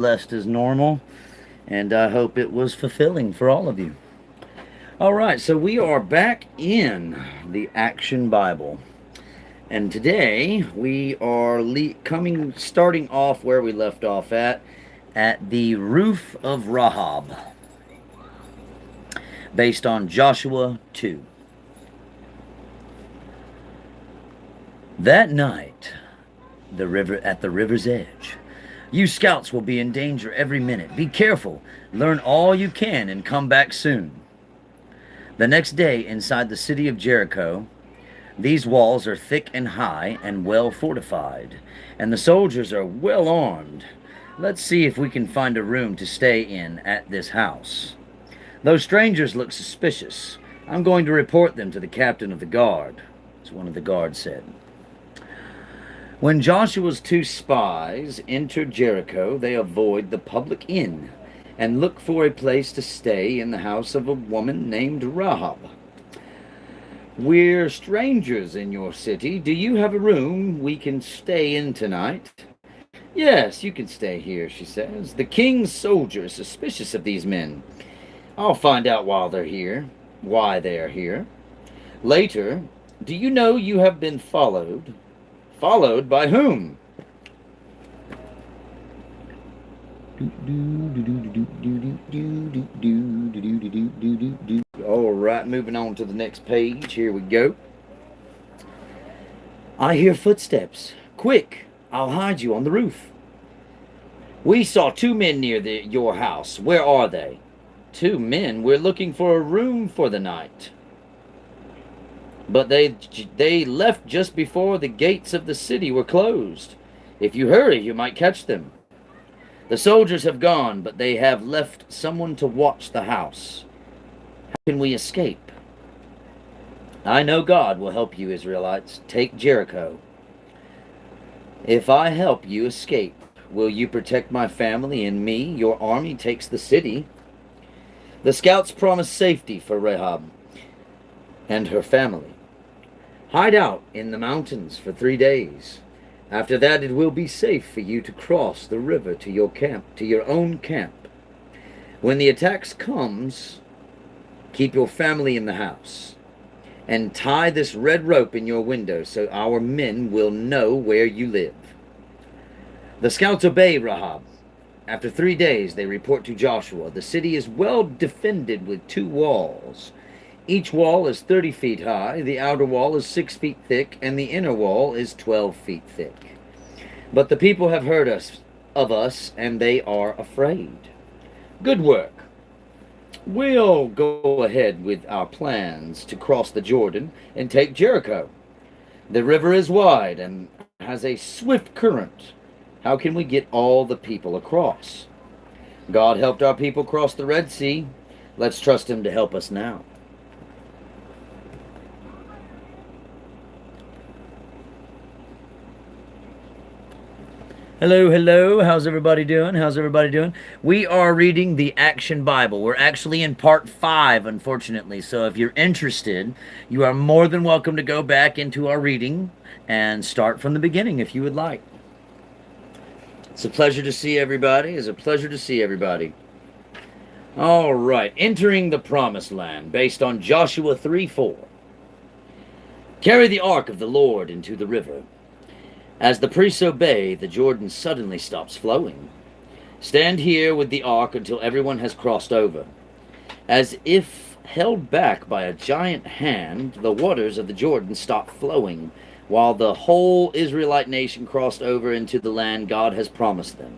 blessed as normal, and I hope it was fulfilling for all of you. All right, so we are back in the Action Bible, and today we are starting off where we left off at the roof of Rahab, based on Joshua 2. That night, at the river's edge. You scouts will be in danger every minute. Be careful, learn all you can, and come back soon. The next day, inside the city of Jericho, these walls are thick and high and well fortified, and the soldiers are well armed. Let's see if we can find a room to stay in at this house. Those strangers look suspicious. I'm going to report them to the captain of the guard, as one of the guards said. When Joshua's two spies enter Jericho, they avoid the public inn and look for a place to stay in the house of a woman named Rahab. We're strangers in your city. Do you have a room we can stay in tonight? Yes, you can stay here, she says. The king's soldier is suspicious of these men. I'll find out why they are here. Later, do you know you have been followed? Followed by whom? All right, moving on to the next page. Here we go. I hear footsteps. Quick, I'll hide you on the roof. We saw two men near your house. Where are they? Two men? We're looking for a room for the night. But they left just before the gates of the city were closed. If you hurry, you might catch them. The soldiers have gone, but they have left someone to watch the house. How can we escape? I know God will help you, Israelites. Take Jericho. If I help you escape, will you protect my family and me? Your army takes the city. The scouts promise safety for Rahab and her family. Hide out in the mountains for 3 days. After that, it will be safe for you to cross the river to your own camp. When the attack comes, keep your family in the house, and tie this red rope in your window so our men will know where you live. The scouts obey Rahab. After 3 days, they report to Joshua. The city is well defended with 2 walls. Each wall is 30 feet high, the outer wall is 6 feet thick, and the inner wall is 12 feet thick. But the people have heard of us, and they are afraid. Good work. We'll go ahead with our plans to cross the Jordan and take Jericho. The river is wide and has a swift current. How can we get all the people across? God helped our people cross the Red Sea. Let's trust him to help us now. Hello. How's everybody doing? We are reading the Action Bible. We're actually in part 5, unfortunately. So if you're interested, you are more than welcome to go back into our reading and start from the beginning if you would like. It's a pleasure to see everybody. All right, entering the Promised Land, based on Joshua 3:4. Carry the ark of the Lord into the river. As the priests obey, the Jordan suddenly stops flowing. Stand here with the ark until everyone has crossed over. As if held back by a giant hand, the waters of the Jordan stopped flowing, while the whole Israelite nation crossed over into the land God has promised them.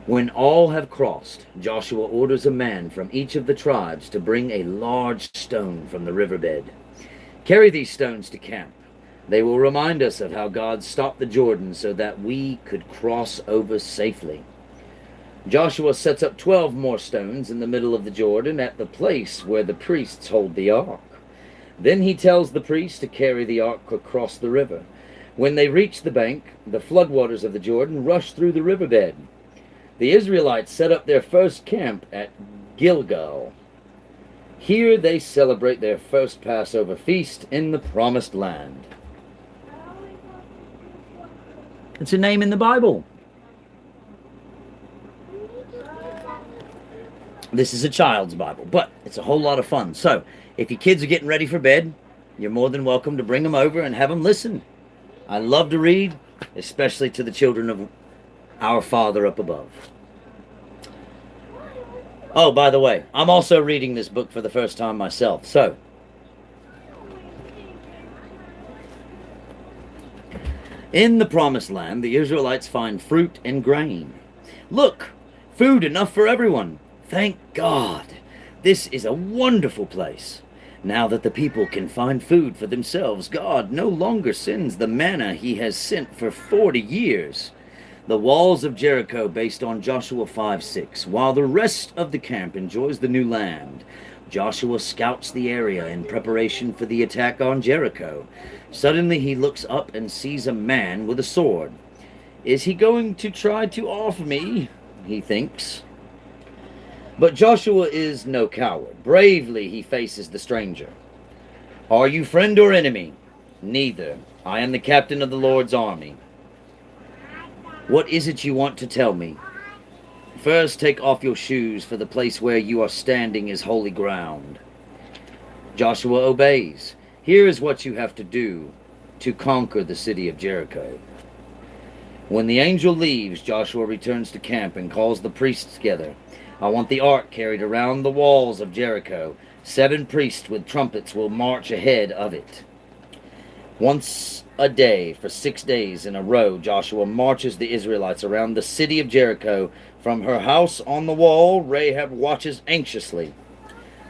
When all have crossed, Joshua orders a man from each of the tribes to bring a large stone from the riverbed. Carry these stones to camp. They will remind us of how God stopped the Jordan so that we could cross over safely. Joshua sets up 12 more stones in the middle of the Jordan at the place where the priests hold the ark. Then he tells the priests to carry the ark across the river. When they reach the bank, the floodwaters of the Jordan rush through the riverbed. The Israelites set up their first camp at Gilgal. Here they celebrate their first Passover feast in the Promised Land. It's a name in the Bible. This is a child's Bible, but it's a whole lot of fun. So, if your kids are getting ready for bed, you're more than welcome to bring them over and have them listen. I love to read, especially to the children of our Father up above. Oh, by the way, I'm also reading this book for the first time myself. So, in the Promised Land, the Israelites find fruit and grain. Look, food enough for everyone. Thank God. This is a wonderful place. Now that the people can find food for themselves, God no longer sends the manna he has sent for 40 years. The walls of Jericho based on Joshua 5:6. While the rest of the camp enjoys the new land, Joshua scouts the area in preparation for the attack on Jericho. Suddenly he looks up and sees a man with a sword. Is he going to try to off me? He thinks. But Joshua is no coward. Bravely he faces the stranger. Are you friend or enemy? Neither. I am the captain of the Lord's army. What is it you want to tell me? First, take off your shoes, for the place where you are standing is holy ground. Joshua obeys. Here is what you have to do to conquer the city of Jericho. When the angel leaves, Joshua returns to camp and calls the priests together. I want the ark carried around the walls of Jericho. 7 priests with trumpets will march ahead of it. Once a day, for 6 days in a row, Joshua marches the Israelites around the city of Jericho. From her house on the wall, Rahab watches anxiously.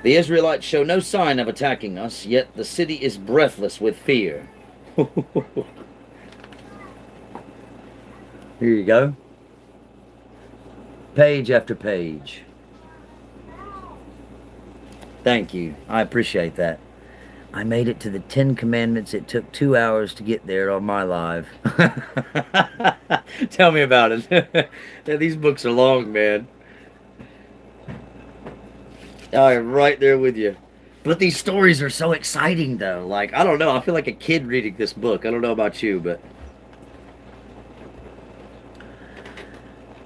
The Israelites show no sign of attacking us, yet the city is breathless with fear. Here you go. Page after page. Thank you. I appreciate that. I made it to the 10 Commandments. It took 2 hours to get there on my live. Tell me about it. These books are long, man. I'm right there with you. But these stories are so exciting, though. Like, I don't know. I feel like a kid reading this book. I don't know about you, but...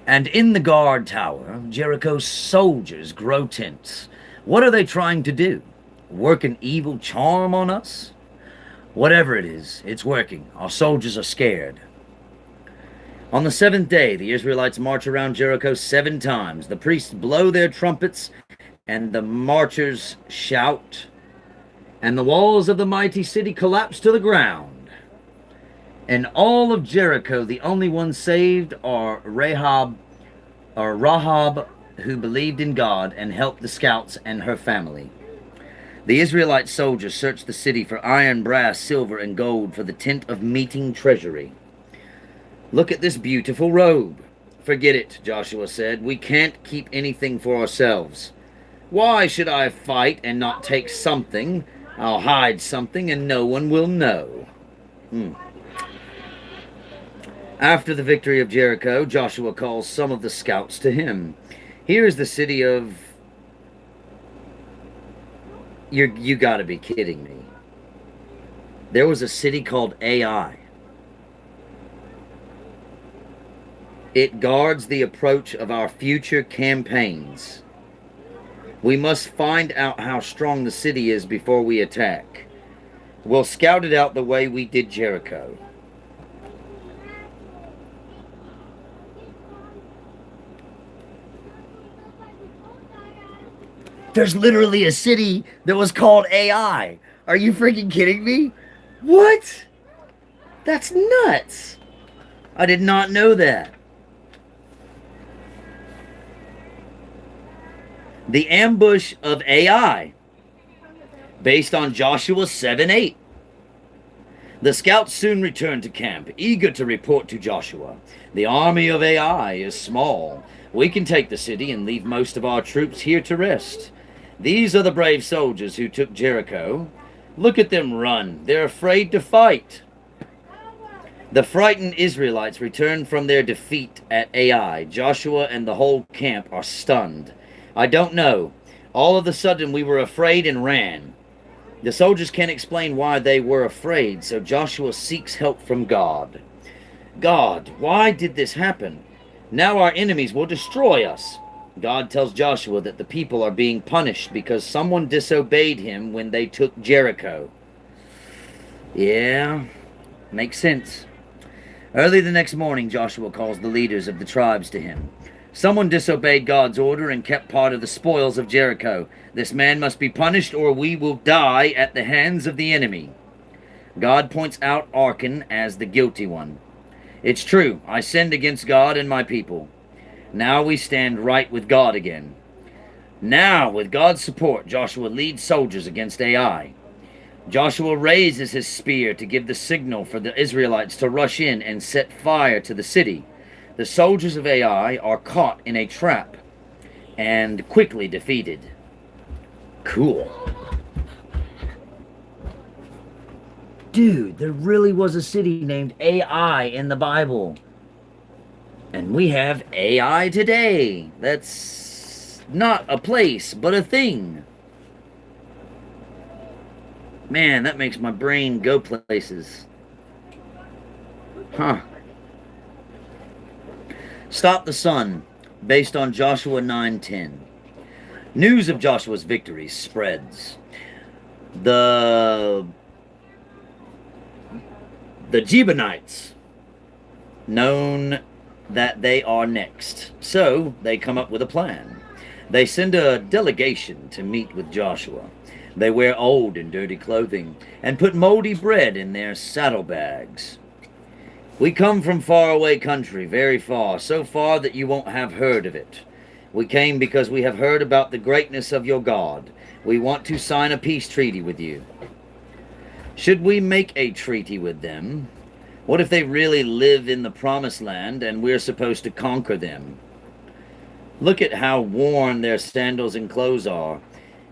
And in the guard tower, Jericho's soldiers grow tense. What are they trying to do? Work an evil charm on us? Whatever it is, it's working. Our soldiers are scared. On the 7th day, the Israelites march around Jericho 7 times. The priests blow their trumpets, and the marchers shout, and the walls of the mighty city collapse to the ground. In all of Jericho, the only ones saved are Rahab, who believed in God and helped the scouts and her family. The Israelite soldiers searched the city for iron, brass, silver, and gold for the tent of meeting treasury. Look at this beautiful robe. Forget it, Joshua said. We can't keep anything for ourselves. Why should I fight and not take something? I'll hide something and no one will know. After the victory of Jericho, Joshua calls some of the scouts to him. Here's the city of... You gotta be kidding me. There was a city called Ai. It guards the approach of our future campaigns. We must find out how strong the city is before we attack. We'll scout it out the way we did Jericho. There's literally a city that was called AI. Are you freaking kidding me? What? That's nuts. I did not know that. The ambush of Ai, based on Joshua 7:8. The scouts soon returned to camp, eager to report to Joshua. The army of Ai is small. We can take the city and leave most of our troops here to rest. These are the brave soldiers who took Jericho. Look at them run. They're afraid to fight. The frightened Israelites return from their defeat at Ai. Joshua and the whole camp are stunned. I don't know. All of a sudden we were afraid and ran. The soldiers can't explain why they were afraid, so Joshua seeks help from God. God, why did this happen? Now our enemies will destroy us. God tells Joshua that the people are being punished because someone disobeyed him when they took Jericho. Yeah, makes sense. Early the next morning, Joshua calls the leaders of the tribes to him. Someone disobeyed God's order and kept part of the spoils of Jericho. This man must be punished, or we will die at the hands of the enemy. God points out Achan as the guilty one. It's true, I sinned against God and my people. Now we stand right with God again. Now, with God's support, Joshua leads soldiers against Ai. Joshua raises his spear to give the signal for the Israelites to rush in and set fire to the city. The soldiers of Ai are caught in a trap and quickly defeated. Cool. Dude, there really was a city named Ai in the Bible. And we have AI today. That's not a place, but a thing. Man, that makes my brain go places. Huh. Stop the Sun, based on Joshua 9:10. News of Joshua's victory spreads. The Gibeonites, known that they are next. So they come up with a plan. They send a delegation to meet with Joshua. They wear old and dirty clothing and put moldy bread in their saddlebags. We come from faraway country, very far, so far that you won't have heard of it. We came because we have heard about the greatness of your God. We want to sign a peace treaty with you. Should we make a treaty with them? What if they really live in the promised land and we're supposed to conquer them? Look at how worn their sandals and clothes are,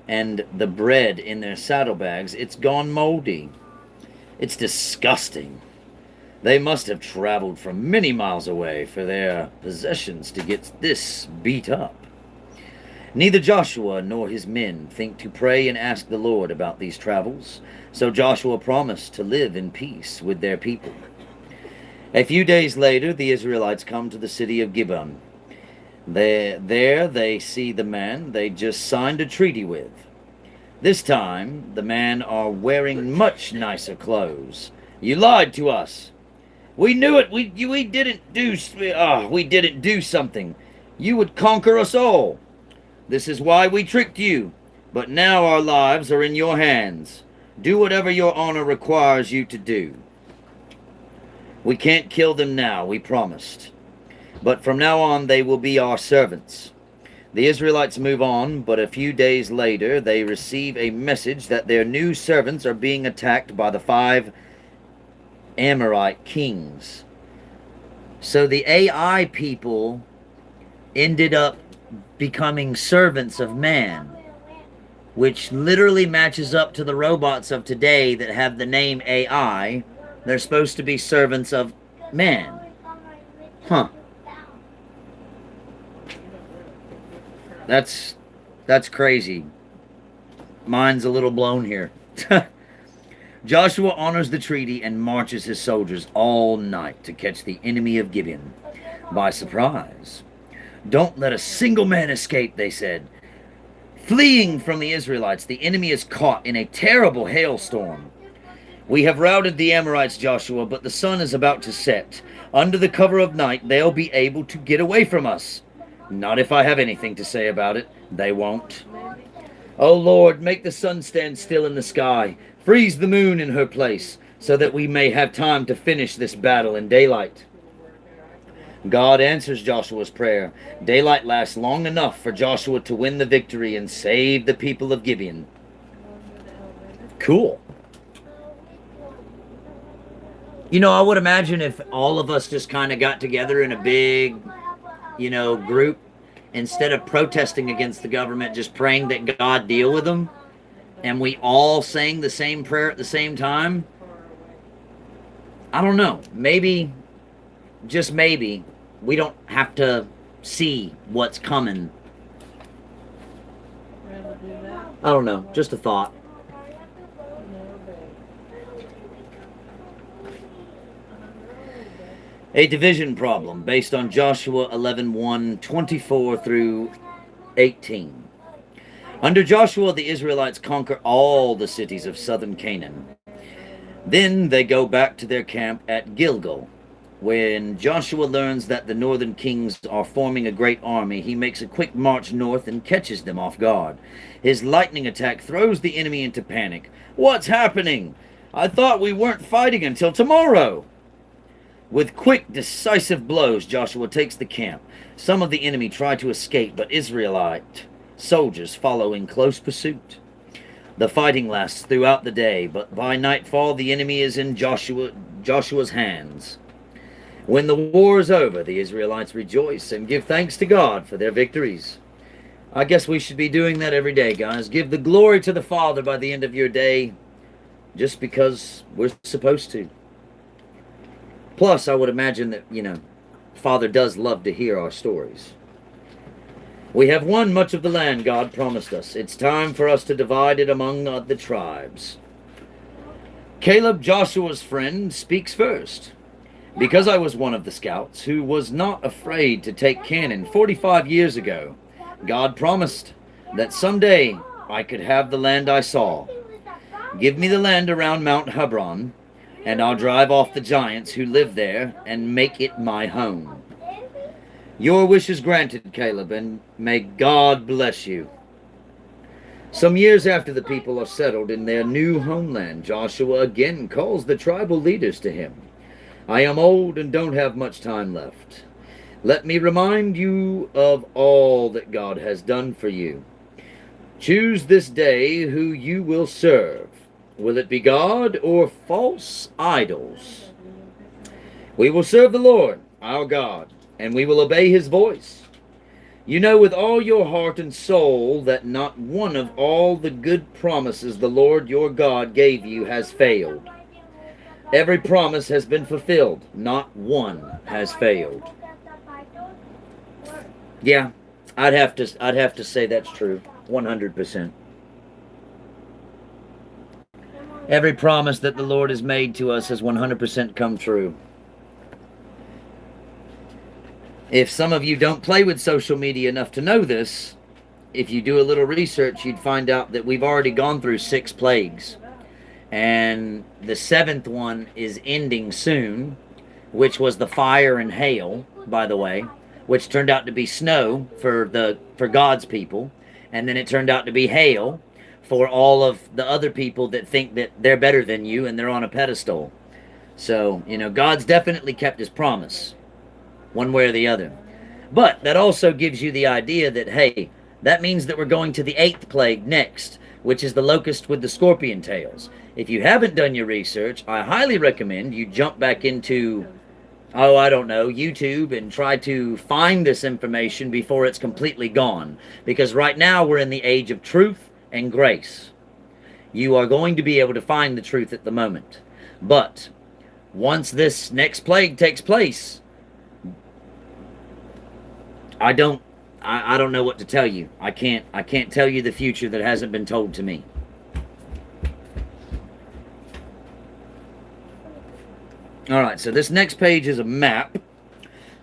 and the bread in their saddlebags. It's gone moldy. It's disgusting. They must have traveled from many miles away for their possessions to get this beat up. Neither Joshua nor his men think to pray and ask the Lord about these travels, so Joshua promised to live in peace with their people. A few days later, the Israelites come to the city of Gibeon. There they see the man they just signed a treaty with. This time, the men are wearing much nicer clothes. You lied to us. We knew it. We didn't do something. You would conquer us all. This is why we tricked you. But now our lives are in your hands. Do whatever your honor requires you to do. We can't kill them now, we promised. But from now on, they will be our servants. The Israelites move on, but a few days later, they receive a message that their new servants are being attacked by the 5 Amorite kings. So the AI people ended up becoming servants of man, which literally matches up to the robots of today that have the name AI. They're supposed to be servants of man. Huh. That's crazy. Mine's a little blown here. Joshua honors the treaty and marches his soldiers all night to catch the enemy of Gibeon by surprise. Don't let a single man escape, they said. Fleeing from the Israelites, the enemy is caught in a terrible hailstorm. We have routed the Amorites, Joshua, but the sun is about to set. Under the cover of night, they'll be able to get away from us. Not if I have anything to say about it. They won't. Oh Lord, make the sun stand still in the sky. Freeze the moon in her place, so that we may have time to finish this battle in daylight. God answers Joshua's prayer. Daylight lasts long enough for Joshua to win the victory and save the people of Gibeon. Cool. You know, I would imagine if all of us just kind of got together in a big, group, instead of protesting against the government, just praying that God deal with them, and we all sang the same prayer at the same time. I don't know. Maybe, just maybe, we don't have to see what's coming. I don't know. Just a thought. A division problem based on Joshua 11:1, 24 through 18. Under Joshua, the Israelites conquer all the cities of southern Canaan. Then they go back to their camp at Gilgal. When Joshua learns that the northern kings are forming a great army, he makes a quick march north and catches them off guard. His lightning attack throws the enemy into panic. What's happening? I thought we weren't fighting until tomorrow. With quick, decisive blows, Joshua takes the camp. Some of the enemy try to escape, but Israelite soldiers follow in close pursuit. The fighting lasts throughout the day, but by nightfall the enemy is in Joshua's hands. When the war is over, the Israelites rejoice and give thanks to God for their victories. I guess we should be doing that every day, guys. Give the glory to the Father by the end of your day, just because we're supposed to. Plus, I would imagine that, Father does love to hear our stories. We have won much of the land God promised us. It's time for us to divide it among the tribes. Caleb, Joshua's friend, speaks first. Because I was one of the scouts who was not afraid to take Canaan 45 years ago, God promised that someday I could have the land I saw. Give me the land around Mount Hebron, and I'll drive off the giants who live there and make it my home. Your wish is granted, Caleb, and may God bless you. Some years after the people are settled in their new homeland, Joshua again calls the tribal leaders to him. I am old and don't have much time left. Let me remind you of all that God has done for you. Choose this day who you will serve. Will it be God or false idols? We will serve the Lord, our God, and we will obey his voice. You know with all your heart and soul that not one of all the good promises the Lord your God gave you has failed. Every promise has been fulfilled. Not one has failed. Yeah, I'd have to say that's true. 100%. Every promise that the Lord has made to us has 100% come true. If some of you don't play with social media enough to know this, if you do a little research, you'd find out that we've already gone through 6 plagues. And the 7th one is ending soon, which was the fire and hail, by the way, which turned out to be snow for God's people, and then it turned out to be hail for all of the other people that think that they're better than you and they're on a pedestal. So, God's definitely kept his promise, one way or the other. But that also gives you the idea that, hey, that means that we're going to the 8th plague next, which is the locust with the scorpion tails. If you haven't done your research, I highly recommend you jump back into, YouTube and try to find this information before it's completely gone. Because right now we're in the age of truth and grace. You are going to be able to find the truth at the moment. But once this next plague takes place, I don't know what to tell you. I can't tell you the future that hasn't been told to me. All right, so this next page is a map.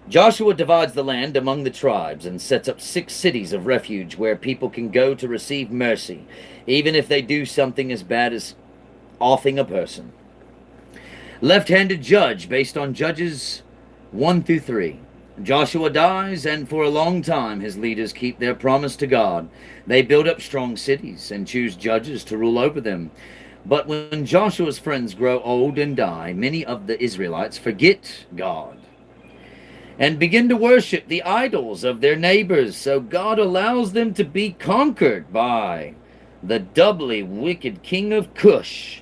Joshua divides the land among the tribes and sets up 6 cities of refuge where people can go to receive mercy, even if they do something as bad as offing a person. Left-handed judge based on Judges 1-3. Joshua dies, and for a long time his leaders keep their promise to God. They build up strong cities and choose judges to rule over them. But when Joshua's friends grow old and die, many of the Israelites forget God and begin to worship the idols of their neighbors. So God allows them to be conquered by the doubly wicked king of Cush.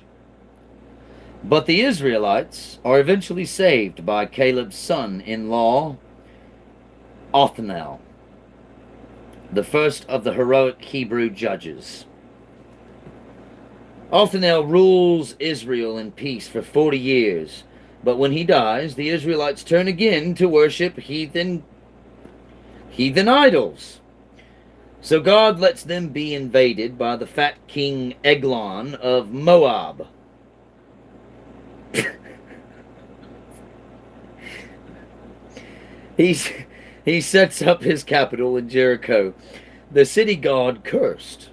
But the Israelites are eventually saved by Caleb's son-in-law, Othniel, the first of the heroic Hebrew judges. Othniel rules Israel in peace for 40 years, but when he dies, the Israelites turn again to worship heathen idols. So God lets them be invaded by the fat king Eglon of Moab. He sets up his capital in Jericho. The city god cursed.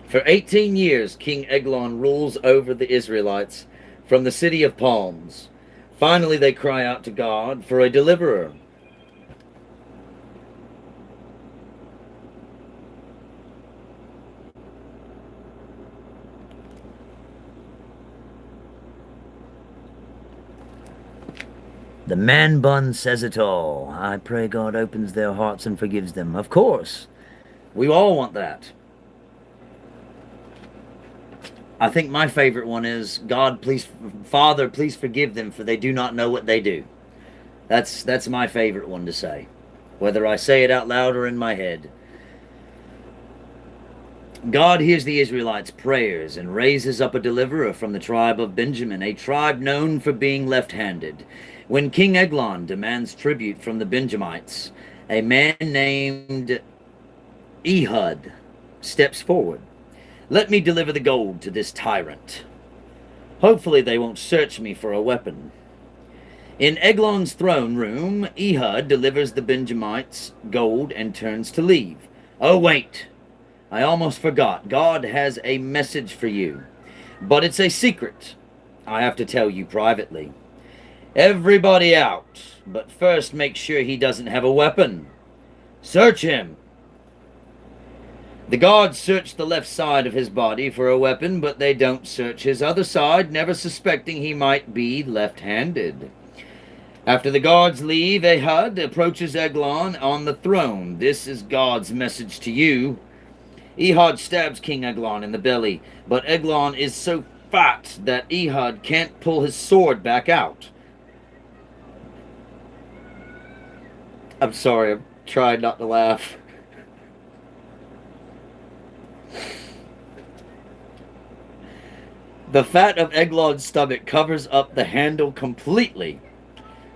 For 18 years, King Eglon rules over the Israelites from the city of palms. Finally, they cry out to God for a deliverer. The man bun says it all. I pray God opens their hearts and forgives them. Of course, we all want that. I think my favorite one is, Father, please forgive them, for they do not know what they do. That's my favorite one to say, whether I say it out loud or in my head. God hears the Israelites' prayers and raises up a deliverer from the tribe of Benjamin, a tribe known for being left-handed. When King Eglon demands tribute from the Benjamites, a man named Ehud steps forward. Let me deliver the gold to this tyrant. Hopefully they won't search me for a weapon. In Eglon's throne room, Ehud delivers the Benjamites gold and turns to leave. Oh, wait. I almost forgot. God has a message for you. But it's a secret. I have to tell you privately. Everybody out. But first make sure he doesn't have a weapon. Search him. The guards search the left side of his body for a weapon, but they don't search his other side, never suspecting he might be left-handed. After the guards leave, Ehud approaches Eglon on the throne. This is God's message to you. Ehud stabs King Eglon in the belly, but Eglon is so fat that Ehud can't pull his sword back out. I'm sorry, I'm trying not to laugh. The fat of Eglon's stomach covers up the handle completely.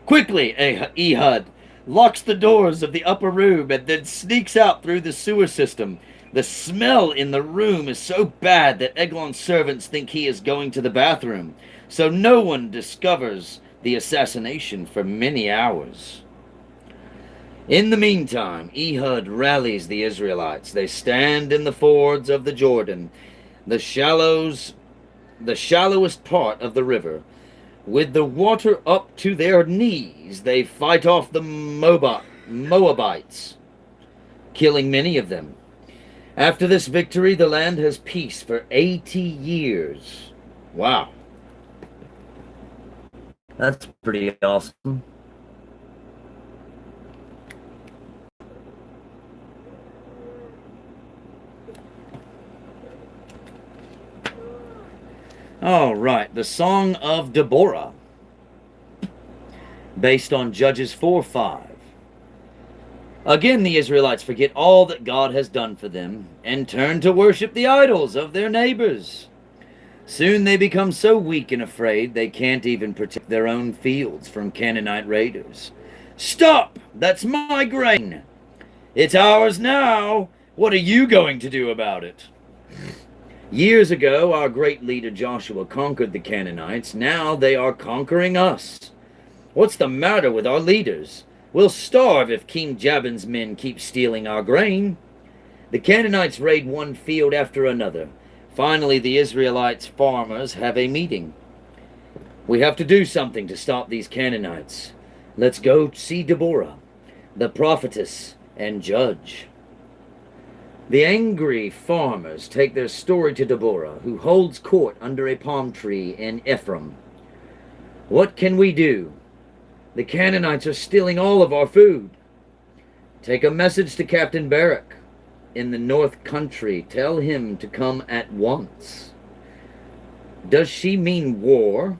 Quickly, Ehud locks the doors of the upper room and then sneaks out through the sewer system. The smell in the room is so bad that Eglon's servants think he is going to the bathroom, so no one discovers the assassination for many hours. In the meantime, Ehud rallies the Israelites. They stand in the fords of the Jordan, the shallowest part of the river. With the water up to their knees, they fight off the Moabites, killing many of them. After this victory, the land has peace for 80 years. Wow. That's pretty awesome. All right, the Song of Deborah, based on Judges 4:5. Again, the Israelites forget all that God has done for them and turn to worship the idols of their neighbors. Soon they become so weak and afraid they can't even protect their own fields from Canaanite raiders. Stop! That's my grain! It's ours now! What are you going to do about it? Years ago, our great leader Joshua conquered the Canaanites. Now they are conquering us. What's the matter with our leaders? We'll starve if King Jabin's men keep stealing our grain. The Canaanites raid one field after another. Finally, the Israelites' farmers have a meeting. We have to do something to stop these Canaanites. Let's go see Deborah, the prophetess and judge. The angry farmers take their story to Deborah, who holds court under a palm tree in Ephraim. What can we do? The Canaanites are stealing all of our food. Take a message to Captain Barak in the north country. Tell him to come at once. Does she mean war?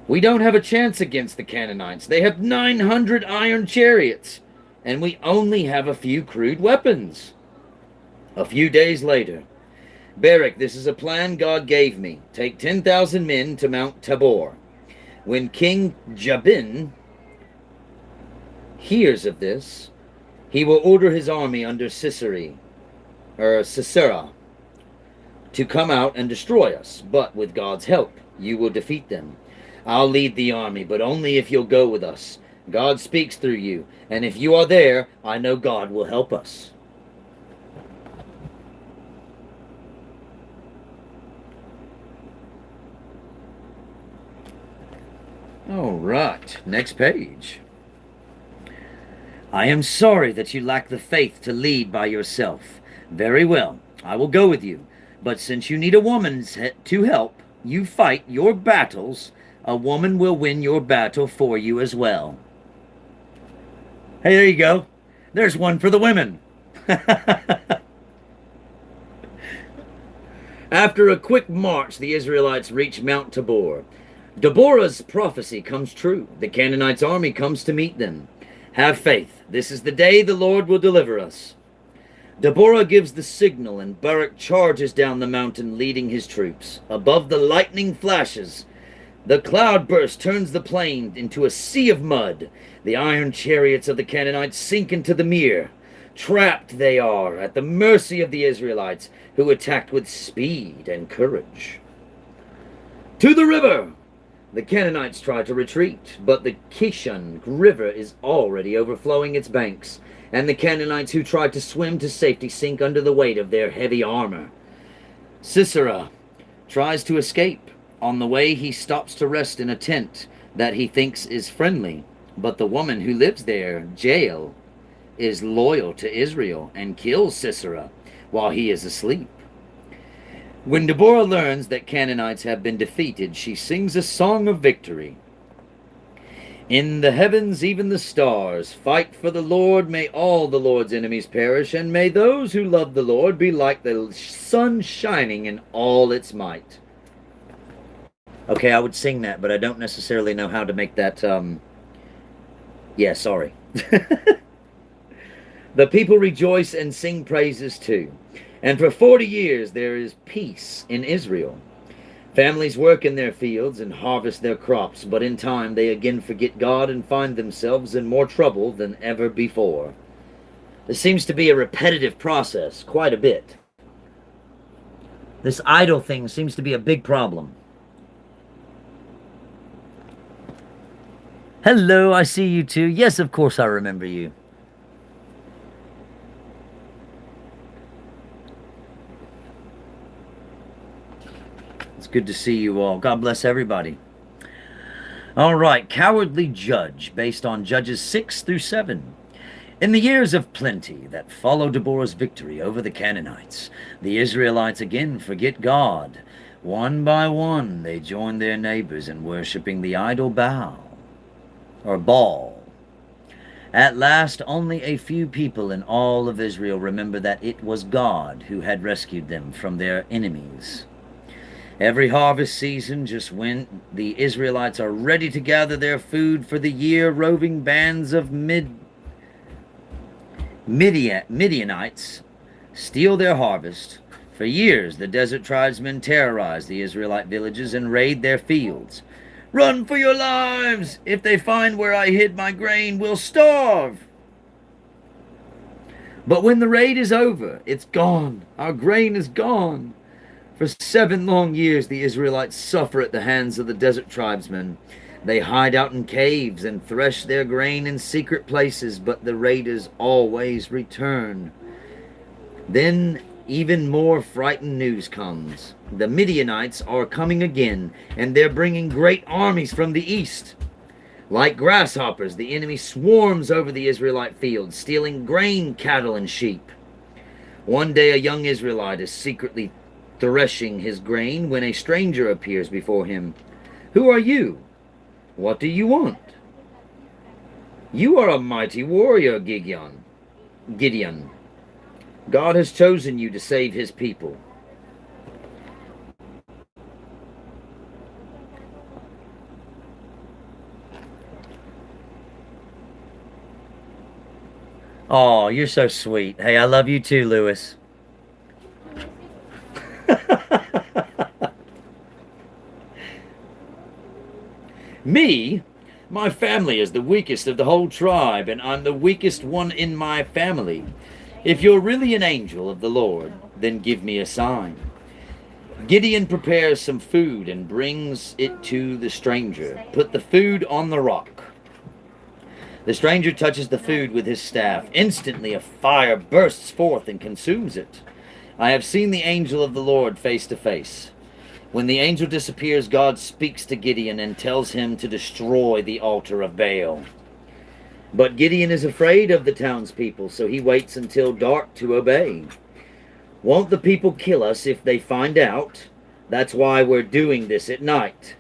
We don't have a chance against the Canaanites. They have 900 iron chariots, and we only have a few crude weapons. A few days later, Barak, this is a plan God gave me. Take 10,000 men to Mount Tabor. When King Jabin hears of this, he will order his army under Sisera to come out and destroy us. But with God's help, you will defeat them. I'll lead the army, but only if you'll go with us. God speaks through you, and if you are there, I know God will help us. All right, next page. I am sorry that you lack the faith to lead by yourself. Very well, I will go with you. But since you need a woman to help you fight your battles, a woman will win your battle for you as well. Hey, there you go. There's one for the women. After a quick march, the Israelites reach Mount Tabor. Deborah's prophecy comes true. The Canaanites' army comes to meet them. Have faith. This is the day the Lord will deliver us. Deborah gives the signal, and Barak charges down the mountain, leading his troops. Above the lightning flashes, the cloudburst turns the plain into a sea of mud. The iron chariots of the Canaanites sink into the mere. Trapped they are at the mercy of the Israelites, who attacked with speed and courage. To the river! The Canaanites try to retreat, but the Kishon River is already overflowing its banks, and the Canaanites who try to swim to safety sink under the weight of their heavy armor. Sisera tries to escape. On the way, he stops to rest in a tent that he thinks is friendly, but the woman who lives there, Jael, is loyal to Israel and kills Sisera while he is asleep. When Deborah learns that Canaanites have been defeated, she sings a song of victory. In the heavens, even the stars fight for the Lord. May all the Lord's enemies perish, and may those who love the Lord be like the sun shining in all its might. Okay, I would sing that, but I don't necessarily know how to make that, yeah, sorry. The people rejoice and sing praises too. And for 40 years there is peace in Israel. Families work in their fields and harvest their crops, but in time they again forget God and find themselves in more trouble than ever before. This seems to be a repetitive process, quite a bit. This idol thing seems to be a big problem. Hello, I see you too. Yes, of course I remember you. It's good to see you all. God bless everybody. All right, cowardly judge, based on Judges 6 through 7. In the years of plenty that follow Deborah's victory over the Canaanites, the Israelites again forget God. One by one, they join their neighbors in worshiping the idol Baal. Or Baal. At last, only a few people in all of Israel remember that it was God who had rescued them from their enemies. Every harvest season, just when the Israelites are ready to gather their food for the year, roving bands of Midianites steal their harvest. For years, the desert tribesmen terrorize the Israelite villages and raid their fields. Run for your lives! If they find where I hid my grain, we'll starve! But when the raid is over, it's gone. Our grain is gone. For 7 long years, the Israelites suffer at the hands of the desert tribesmen. They hide out in caves and thresh their grain in secret places, but the raiders always return. Then even more frightened news comes. The Midianites are coming again, and they're bringing great armies from the east. Like grasshoppers, the enemy swarms over the Israelite fields, stealing grain, cattle, and sheep. One day a young Israelite is secretly threshing his grain when a stranger appears before him. Who are you? What do you want? You are a mighty warrior, Gideon. God has chosen you to save his people. Oh, you're so sweet. Hey, I love you too, Lewis. Me? My family is the weakest of the whole tribe, and I'm the weakest one in my family. If you're really an angel of the Lord, then give me a sign. Gideon prepares some food and brings it to the stranger. Put the food on the rock. The stranger touches the food with his staff. Instantly a fire bursts forth and consumes it. I have seen the angel of the Lord face to face. When the angel disappears, God speaks to Gideon and tells him to destroy the altar of Baal. But Gideon is afraid of the townspeople, so he waits until dark to obey. Won't the people kill us if they find out? That's why we're doing this at night.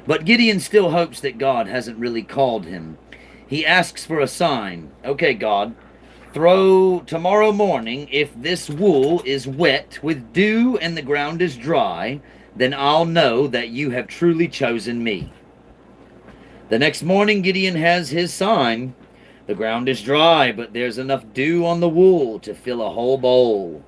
But Gideon still hopes that God hasn't really called him. He asks for a sign. Okay, God, throw tomorrow morning, if this wool is wet with dew and the ground is dry, then I'll know that you have truly chosen me. The next morning, Gideon has his sign. The ground is dry, but there's enough dew on the wool to fill a whole bowl.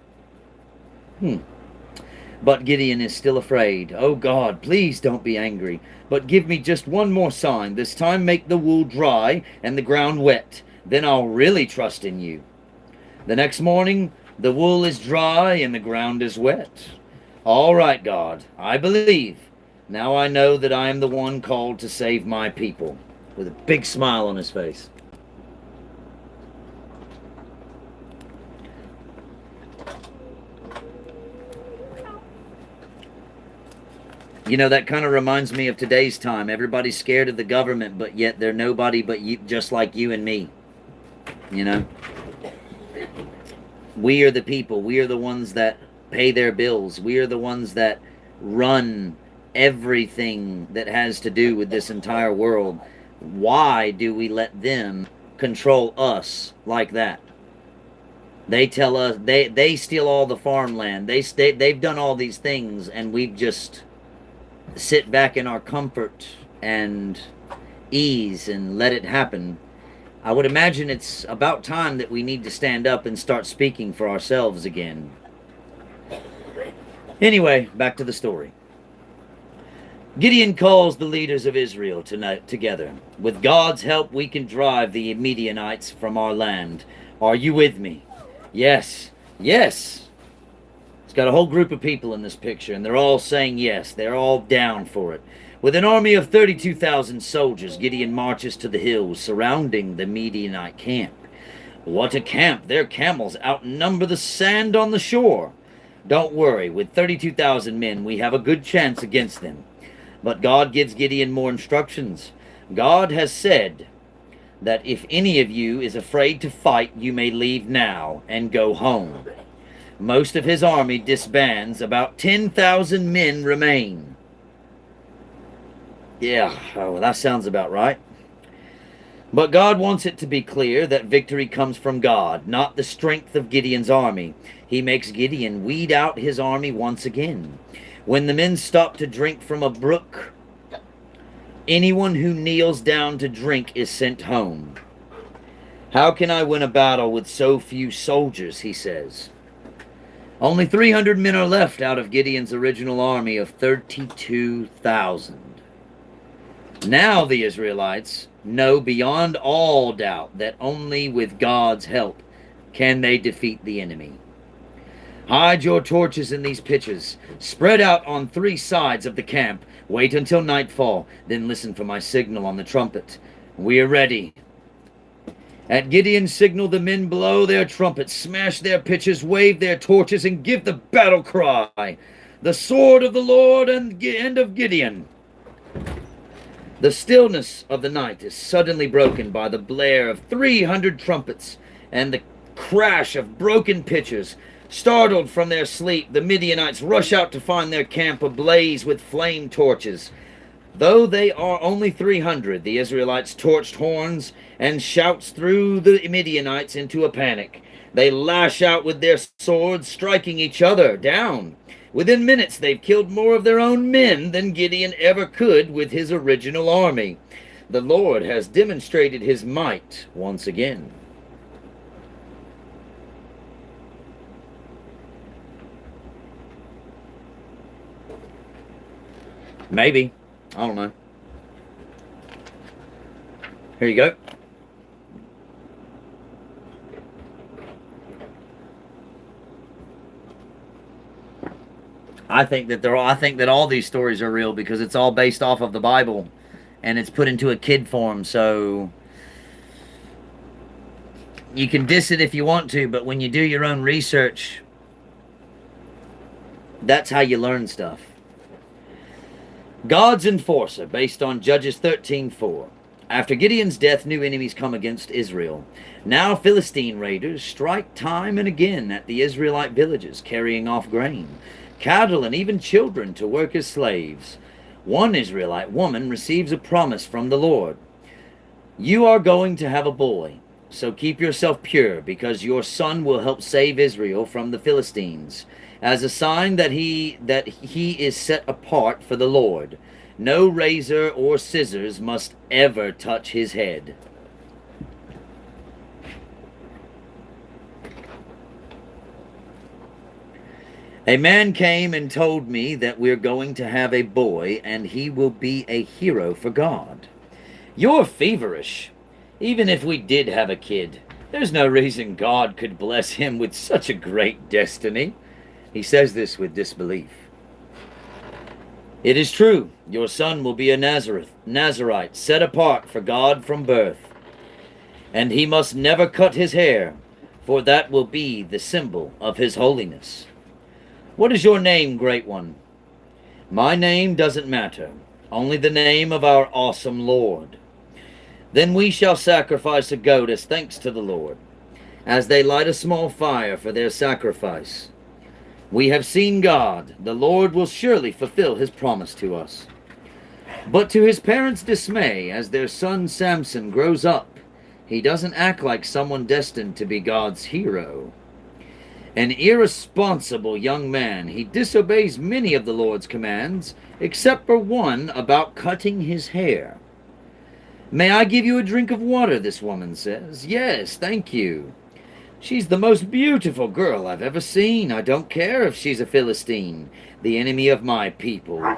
But Gideon is still afraid. Oh God, please don't be angry, but give me just one more sign. This time make the wool dry and the ground wet. Then I'll really trust in you. The next morning, the wool is dry and the ground is wet. All right, God, I believe. Now I know that I am the one called to save my people. With a big smile on his face. You know, that kind of reminds me of today's time. Everybody's scared of the government, but yet they're nobody but you, just like you and me. You know? We are the people. We are the ones that pay their bills. We are the ones that run everything that has to do with this entire world. Why do we let them control us like that? They tell us, they steal all the farmland. They've done all these things, and we just sit back in our comfort and ease and let it happen. I would imagine it's about time that we need to stand up and start speaking for ourselves again. Anyway, back to the story. Gideon calls the leaders of Israel together. With God's help, we can drive the Midianites from our land. Are you with me? Yes. Yes. It's got a whole group of people in this picture, and they're all saying yes. They're all down for it. With an army of 32,000 soldiers, Gideon marches to the hills surrounding the Midianite camp. What a camp! Their camels outnumber the sand on the shore. Don't worry, with 32,000 men, we have a good chance against them. But God gives Gideon more instructions. God has said that if any of you is afraid to fight, you may leave now and go home. Most of his army disbands. About 10,000 men remain. Yeah, well, that sounds about right. But God wants it to be clear that victory comes from God, not the strength of Gideon's army. He makes Gideon weed out his army once again. When the men stop to drink from a brook, anyone who kneels down to drink is sent home. How can I win a battle with so few soldiers, he says. Only 300 men are left out of Gideon's original army of 32,000. Now the Israelites know beyond all doubt that only with God's help can they defeat the enemy. Hide your torches in these pitches. Spread out on 3 sides of the camp. Wait until nightfall. Then listen for my signal on the trumpet. We are ready. At Gideon's signal, the men blow their trumpets, smash their pitches, wave their torches, and give the battle cry. The sword of the Lord and of Gideon. The stillness of the night is suddenly broken by the blare of 300 trumpets and the crash of broken pitchers. Startled from their sleep, the Midianites rush out to find their camp ablaze with flame torches. Though they are only 300, the Israelites torched horns and shouts threw the Midianites into a panic. They lash out with their swords, striking each other down. Within minutes, they've killed more of their own men than Gideon ever could with his original army. The Lord has demonstrated his might once again. Maybe. I don't know. Here you go. I think that all these stories are real because it's all based off of the Bible and it's put into a kid form, so you can diss it if you want to, but when you do your own research, That's how you learn stuff. God's enforcer, based on Judges 13:4. After Gideon's death, new enemies come against Israel. Now Philistine raiders strike time and again at the Israelite villages, carrying off grain, cattle, and even children to work as slaves. One Israelite woman receives a promise from the Lord. You are going to have a boy, so keep yourself pure, because your son will help save Israel from the Philistines, as a sign that he is set apart for the Lord. No razor or scissors must ever touch his head. A man came and told me that we're going to have a boy, and he will be a hero for God. You're feverish. Even if we did have a kid, there's no reason God could bless him with such a great destiny. He says this with disbelief. It is true, your son will be a Nazarite, set apart for God from birth. And he must never cut his hair, for that will be the symbol of his holiness. What is your name, great one? My name doesn't matter, only the name of our awesome Lord. Then we shall sacrifice a goat as thanks to the Lord, as they light a small fire for their sacrifice. We have seen God. The Lord will surely fulfill his promise to us. But to his parents' dismay, as their son Samson grows up, he doesn't act like someone destined to be God's hero. An irresponsible young man, he disobeys many of the Lord's commands, except for one about cutting his hair. May I give you a drink of water, this woman says. Yes, thank you. She's the most beautiful girl I've ever seen. I don't care if she's a Philistine, the enemy of my people.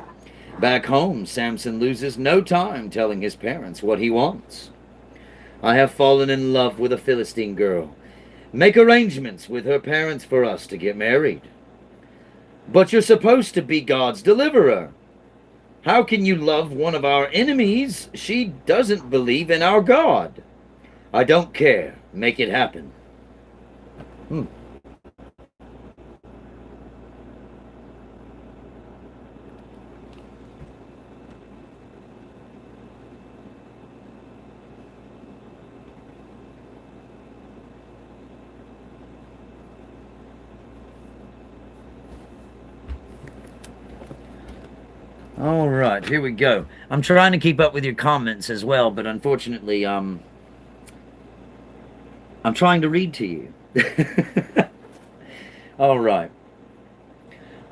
Back home, Samson loses no time telling his parents what he wants. I have fallen in love with a Philistine girl. Make arrangements with her parents for us to get married. But you're supposed to be God's deliverer. How can you love one of our enemies? She doesn't believe in our God. I don't care. Make it happen. All right, here we go. I'm trying to keep up with your comments as well, but unfortunately, I'm trying to read to you. All right.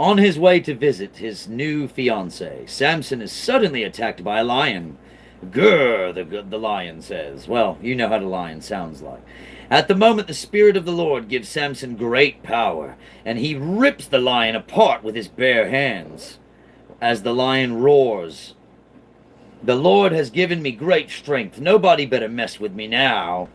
On his way to visit his new fiancée, Samson is suddenly attacked by a lion. Grr, the lion says. Well, you know how the lion sounds like. At the moment, the Spirit of the Lord gives Samson great power, and he rips the lion apart with his bare hands. As the lion roars, the Lord has given me great strength. Nobody better mess with me now.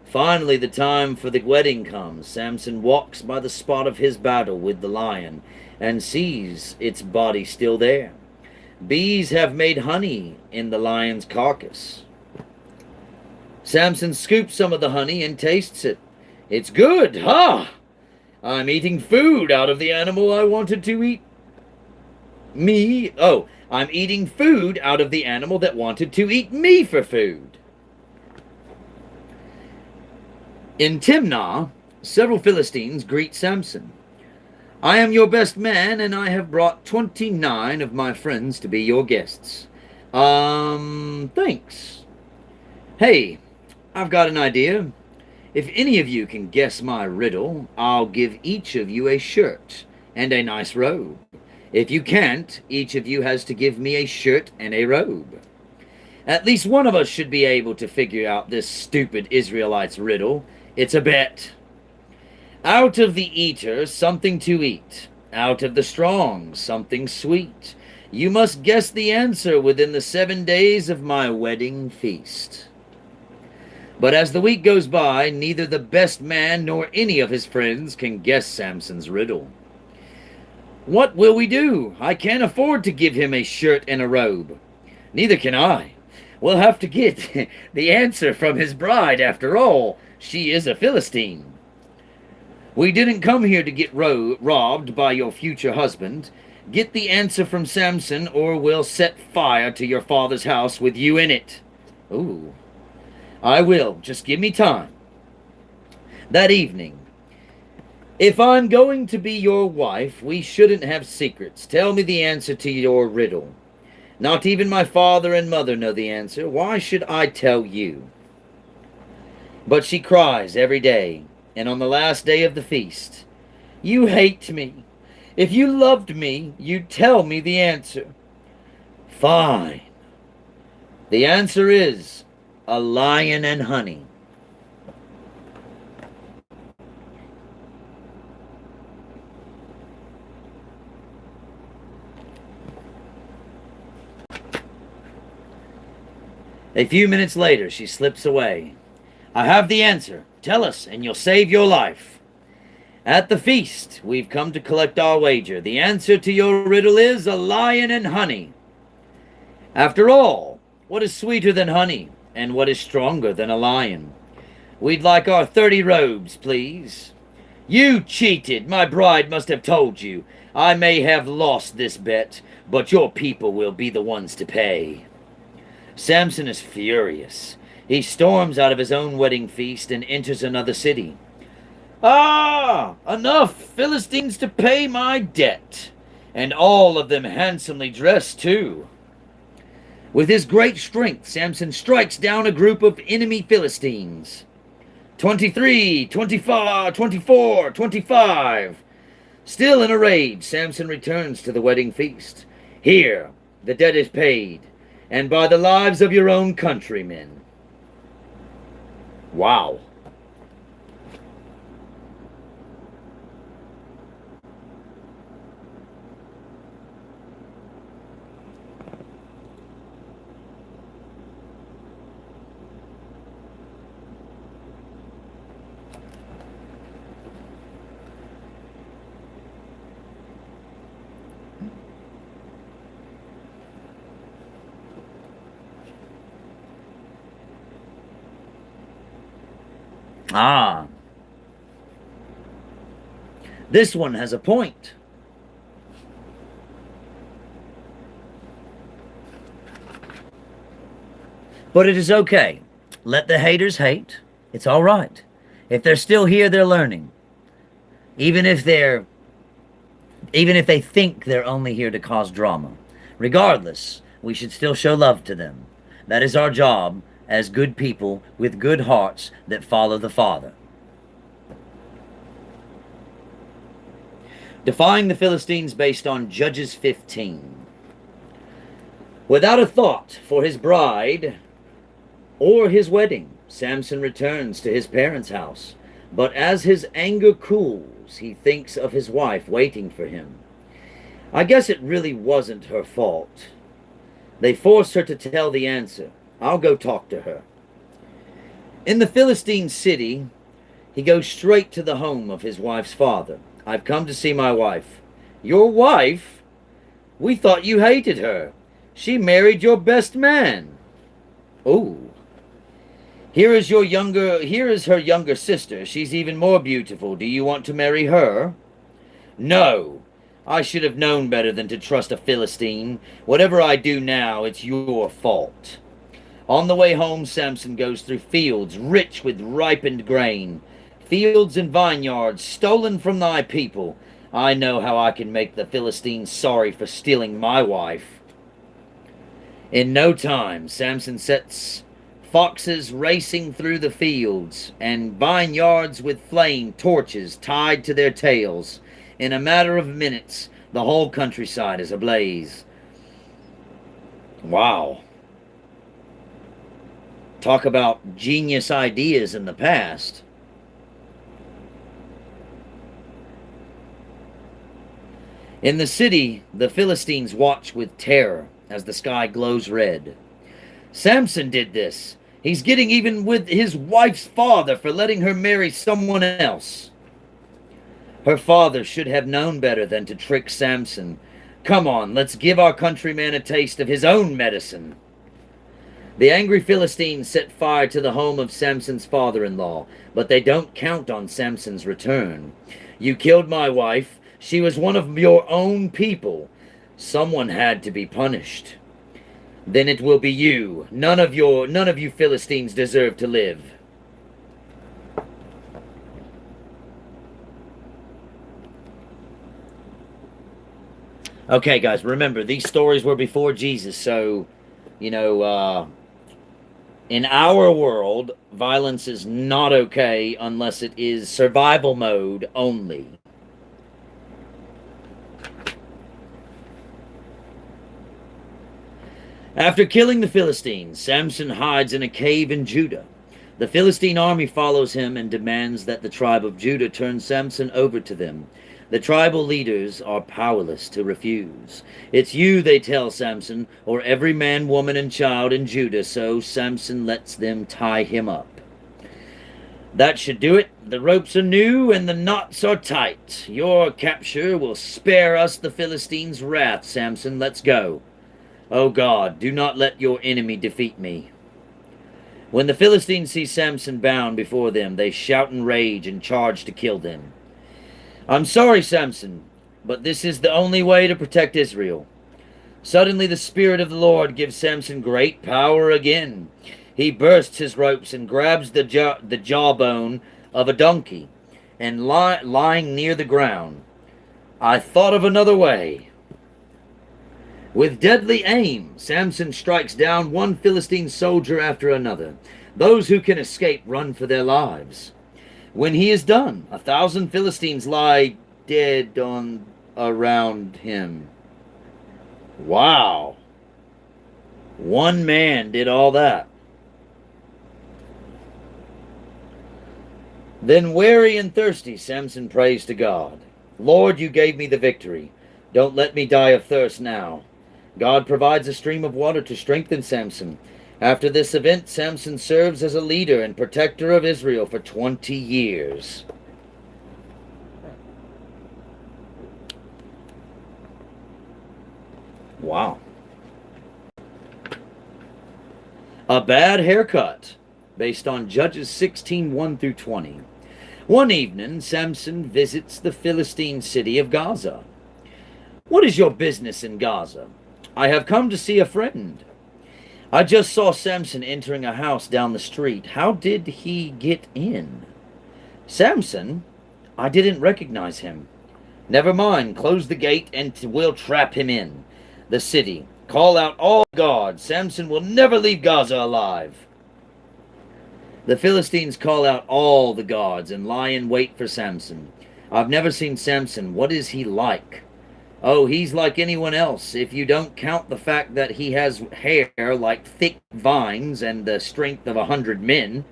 Finally, the time for the wedding comes. Samson walks by the spot of his battle with the lion and sees its body still there. Bees have made honey in the lion's carcass. Samson scoops some of the honey and tastes it. It's good, ha! I'm eating food out of the animal I wanted to eat. I'm eating food out of the animal that wanted to eat me for food. In Timnah, several Philistines greet Samson. I am your best man, and I have brought 29 of my friends to be your guests. Thanks. Hey, I've got an idea. If any of you can guess my riddle, I'll give each of you a shirt and a nice robe. If you can't, each of you has to give me a shirt and a robe. At least one of us should be able to figure out this stupid Israelite's riddle. It's a bet. Out of the eater, something to eat. Out of the strong, something sweet. You must guess the answer within the 7 days of my wedding feast. But as the week goes by, neither the best man nor any of his friends can guess Samson's riddle. What will we do? I can't afford to give him a shirt and a robe. Neither can I. We'll have to get the answer from his bride after all. She is a Philistine. We didn't come here to get robbed by your future husband. Get the answer from Samson, or we'll set fire to your father's house with you in it. Ooh. I will. Just give me time. That evening, if I'm going to be your wife, we shouldn't have secrets. Tell me the answer to your riddle. Not even my father and mother know the answer. Why should I tell you? But she cries every day, and on the last day of the feast, you hate me. If you loved me, you'd tell me the answer. Fine. The answer is a lion and honey. A few minutes later, she slips away. I have the answer. Tell us, and you'll save your life. At the feast, we've come to collect our wager. The answer to your riddle is a lion and honey. After all, what is sweeter than honey, and what is stronger than a lion? We'd like our 30 robes, please. You cheated. My bride must have told you. I may have lost this bet, but your people will be the ones to pay. Samson is furious. He storms out of his own wedding feast and enters another city. Ah! Enough Philistines to pay my debt, and all of them handsomely dressed too. With his great strength, Samson strikes down a group of enemy Philistines. 23, 25, 24, 25. Still in a rage, Samson returns to the wedding feast. Here, the debt is paid, and by the lives of your own countrymen. Wow. Ah. This one has a point. But it is okay. Let the haters hate. It's all right. If they're still here, they're learning. Even if they think they're only here to cause drama. Regardless, we should still show love to them. That is our job as good people with good hearts that follow the Father. Defying the Philistines based on Judges 15. Without a thought for his bride or his wedding, Samson returns to his parents' house. But as his anger cools, he thinks of his wife waiting for him. I guess it really wasn't her fault. They forced her to tell the answer. I'll go talk to her. In the Philistine city, he goes straight to the home of his wife's father. I've come to see my wife. Your wife? We thought you hated her. She married your best man. Oh. Here is her younger sister. She's even more beautiful. Do you want to marry her? No. I should have known better than to trust a Philistine. Whatever I do now, it's your fault. On the way home, Samson goes through fields rich with ripened grain, fields and vineyards stolen from thy people. I know how I can make the Philistines sorry for stealing my wife. In no time, Samson sets foxes racing through the fields and vineyards with flame torches tied to their tails. In a matter of minutes, the whole countryside is ablaze. Wow. Talk about genius ideas in the past. In the city, the Philistines watch with terror as the sky glows red. Samson did this. He's getting even with his wife's father for letting her marry someone else. Her father should have known better than to trick Samson. Come on, let's give our countryman a taste of his own medicine. The angry Philistines set fire to the home of Samson's father-in-law, but they don't count on Samson's return. You killed my wife. She was one of your own people. Someone had to be punished. Then it will be you. None of you Philistines deserve to live. Okay, guys, remember, these stories were before Jesus, so, you know, in our world, violence is not okay unless it is survival mode only. After killing the Philistines, Samson hides in a cave in Judah. The Philistine army follows him and demands that the tribe of Judah turn Samson over to them. The tribal leaders are powerless to refuse. It's you, they tell Samson, or every man, woman, and child in Judah, so Samson lets them tie him up. That should do it. The ropes are new and the knots are tight. Your capture will spare us the Philistines' wrath, Samson. Let's go. Oh God, do not let your enemy defeat me. When the Philistines see Samson bound before them, they shout in rage and charge to kill them. I'm sorry, Samson, but this is the only way to protect Israel. Suddenly the Spirit of the Lord gives Samson great power again. He bursts his ropes and grabs the jawbone of a donkey and lying near the ground. I thought of another way. With deadly aim, Samson strikes down one Philistine soldier after another. Those who can escape run for their lives. When he is done, 1,000 Philistines lie dead around him. Wow. One man did all that. Then weary and thirsty, Samson prays to God. Lord, you gave me the victory. Don't let me die of thirst now. God provides a stream of water to strengthen Samson. After this event, Samson serves as a leader and protector of Israel for 20 years. Wow. A bad haircut, based on Judges 16:1 through 20. One evening, Samson visits the Philistine city of Gaza. What is your business in Gaza? I have come to see a friend. I just saw Samson entering a house down the street. How did he get in? Samson? I didn't recognize him. Never mind, close the gate and we'll trap him in the city. Call out all gods. Samson will never leave Gaza alive. The Philistines call out all the gods and lie in wait for Samson. I've never seen Samson. What is he like? Oh, he's like anyone else, if you don't count the fact that he has hair like thick vines and the strength of 100 men.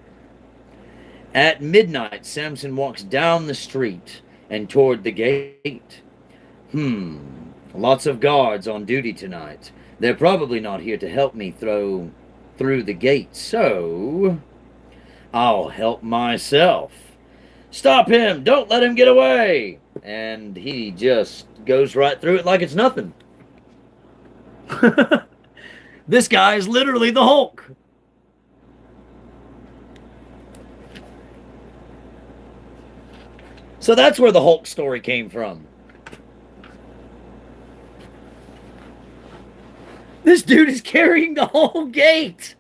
At midnight, Samson walks down the street and toward the gate. Lots of guards on duty tonight. They're probably not here to help me through the gate, so I'll help myself. Stop him! Don't let him get away! And he just goes right through it like it's nothing. This guy is literally the Hulk. So that's where the Hulk story came from. This dude is carrying the whole gate.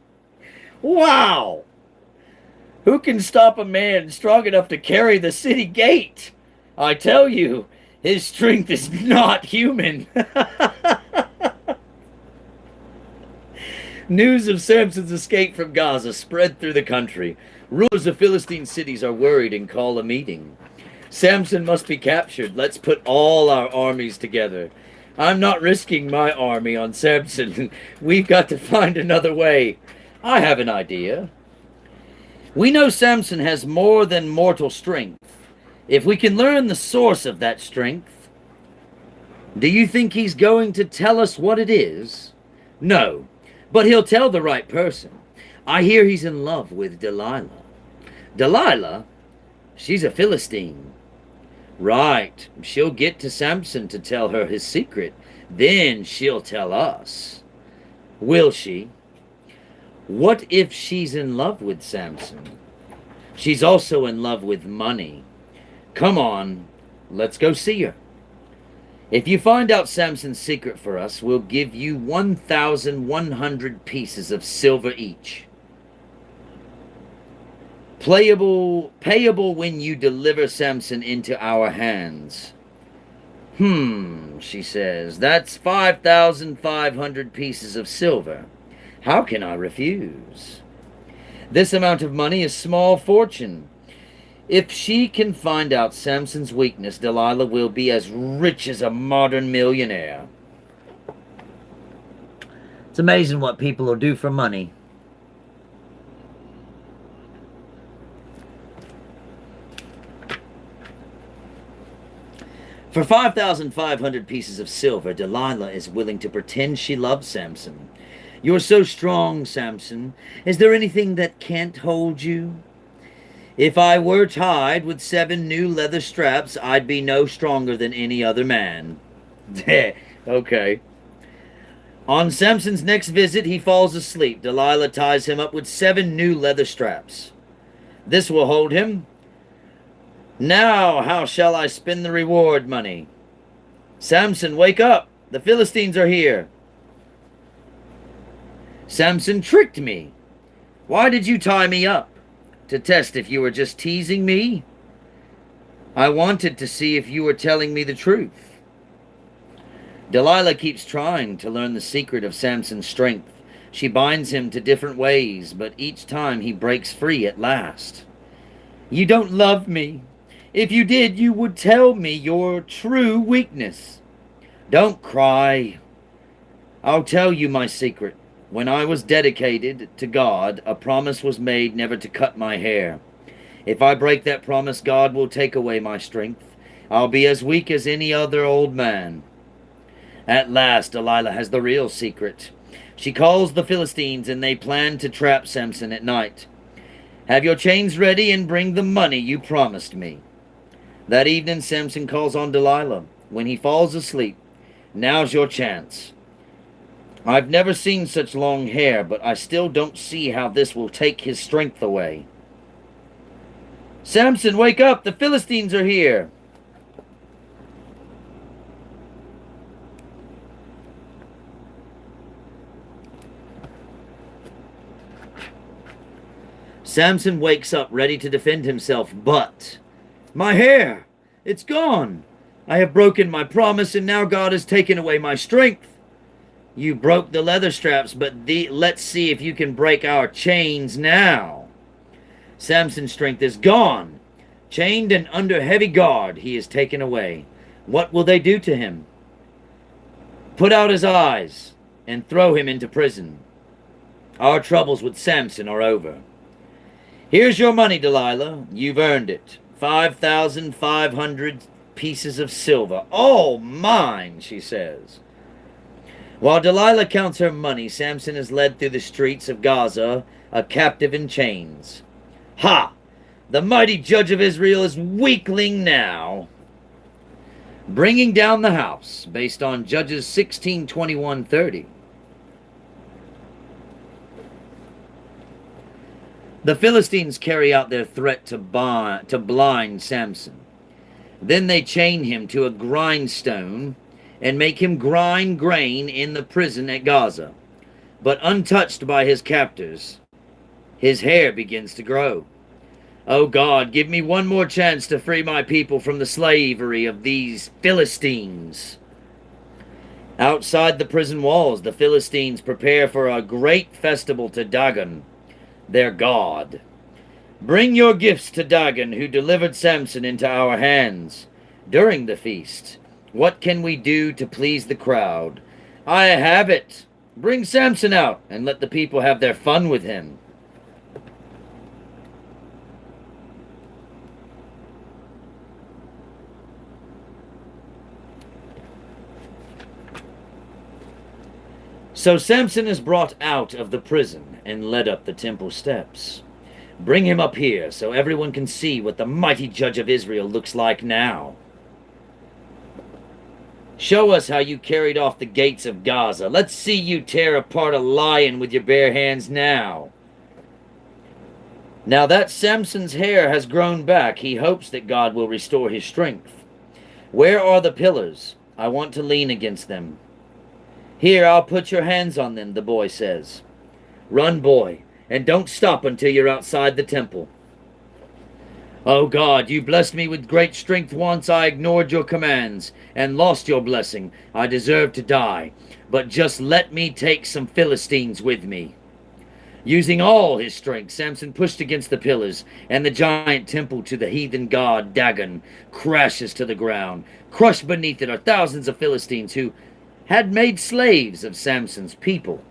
Wow. Who can stop a man strong enough to carry the city gate? I tell you, his strength is not human. News of Samson's escape from Gaza spread through the country. Rulers of Philistine cities are worried and call a meeting. Samson must be captured. Let's put all our armies together. I'm not risking my army on Samson. We've got to find another way. I have an idea. We know Samson has more than mortal strength. If we can learn the source of that strength, do you think he's going to tell us what it is? No, but he'll tell the right person. I hear he's in love with Delilah. Delilah? She's a Philistine. Right, she'll get to Samson to tell her his secret. Then she'll tell us. Will she? What if she's in love with Samson? She's also in love with money. Come on, let's go see her. If you find out Samson's secret for us, we'll give you 1,100 pieces of silver each. Payable when you deliver Samson into our hands. She says, that's 5,500 pieces of silver. How can I refuse? This amount of money is small fortune. If she can find out Samson's weakness, Delilah will be as rich as a modern millionaire. It's amazing what people will do for money. For 5,500 pieces of silver, Delilah is willing to pretend she loves Samson. You're so strong, Samson. Is there anything that can't hold you? If I were tied with 7 new leather straps, I'd be no stronger than any other man. Okay. On Samson's next visit, he falls asleep. Delilah ties him up with 7 new leather straps. This will hold him. Now, how shall I spend the reward money? Samson, wake up! The Philistines are here. Samson tricked me. Why did you tie me up? To test if you were just teasing me? I wanted to see if you were telling me the truth. Delilah keeps trying to learn the secret of Samson's strength. She binds him to different ways, but each time he breaks free at last. You don't love me. If you did, you would tell me your true weakness. Don't cry. I'll tell you my secret. When I was dedicated to God, a promise was made never to cut my hair. If I break that promise, God will take away my strength. I'll be as weak as any other old man. At last, Delilah has the real secret. She calls the Philistines, and they plan to trap Samson at night. Have your chains ready and bring the money you promised me. That evening, Samson calls on Delilah. When he falls asleep, now's your chance. I've never seen such long hair, but I still don't see how this will take his strength away. Samson, wake up! The Philistines are here! Samson wakes up ready to defend himself, but... My hair! It's gone! I have broken my promise, and now God has taken away my strength. You broke the leather straps, but let's see if you can break our chains now. Samson's strength is gone. Chained and under heavy guard, he is taken away. What will they do to him? Put out his eyes and throw him into prison. Our troubles with Samson are over. Here's your money, Delilah. You've earned it. 5,500 pieces of silver. All mine, she says. While Delilah counts her money, Samson is led through the streets of Gaza, a captive in chains. Ha! The mighty judge of Israel is weakling now. Bringing down the house, based on Judges 16:21-30. The Philistines carry out their threat to blind Samson. Then they chain him to a grindstone and make him grind grain in the prison at Gaza. But untouched by his captors, his hair begins to grow. Oh God, give me one more chance to free my people from the slavery of these Philistines. Outside the prison walls, the Philistines prepare for a great festival to Dagon, their god. Bring your gifts to Dagon, who delivered Samson into our hands. During the feast, what can we do to please the crowd? I have it. Bring Samson out and let the people have their fun with him. So Samson is brought out of the prison and led up the temple steps. Bring him up here so everyone can see what the mighty judge of Israel looks like now. Show us how you carried off the gates of Gaza. Let's see you tear apart a lion with your bare hands now. Now that Samson's hair has grown back, he hopes that God will restore his strength. Where are the pillars? I want to lean against them. Here, I'll put your hands on them, the boy says. Run, boy, and don't stop until you're outside the temple. Oh God, you blessed me with great strength once. I ignored your commands and lost your blessing. I deserve to die, but just let me take some Philistines with me. Using all his strength, Samson pushed against the pillars, and the giant temple to the heathen god Dagon crashes to the ground. Crushed beneath it are thousands of Philistines who had made slaves of Samson's people.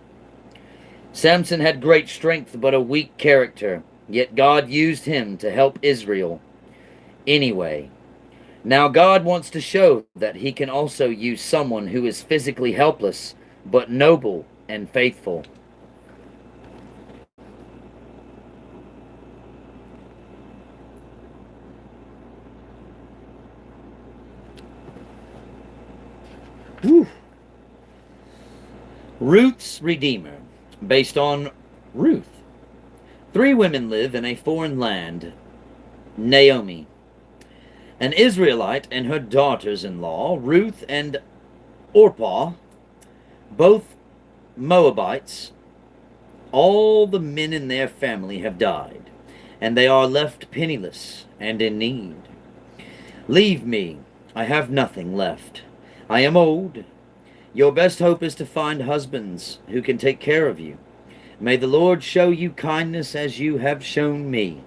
Samson had great strength but a weak character, yet God used him to help Israel anyway. Now God wants to show that he can also use someone who is physically helpless but noble and faithful. Whew. Ruth's Redeemer, based on Ruth. 3 women live in a foreign land. Naomi, an Israelite, and her daughters-in-law, Ruth and Orpah, both Moabites. All the men in their family have died, and they are left penniless and in need. Leave me, I have nothing left. I am old. Your best hope is to find husbands who can take care of you. May the Lord show you kindness as you have shown me.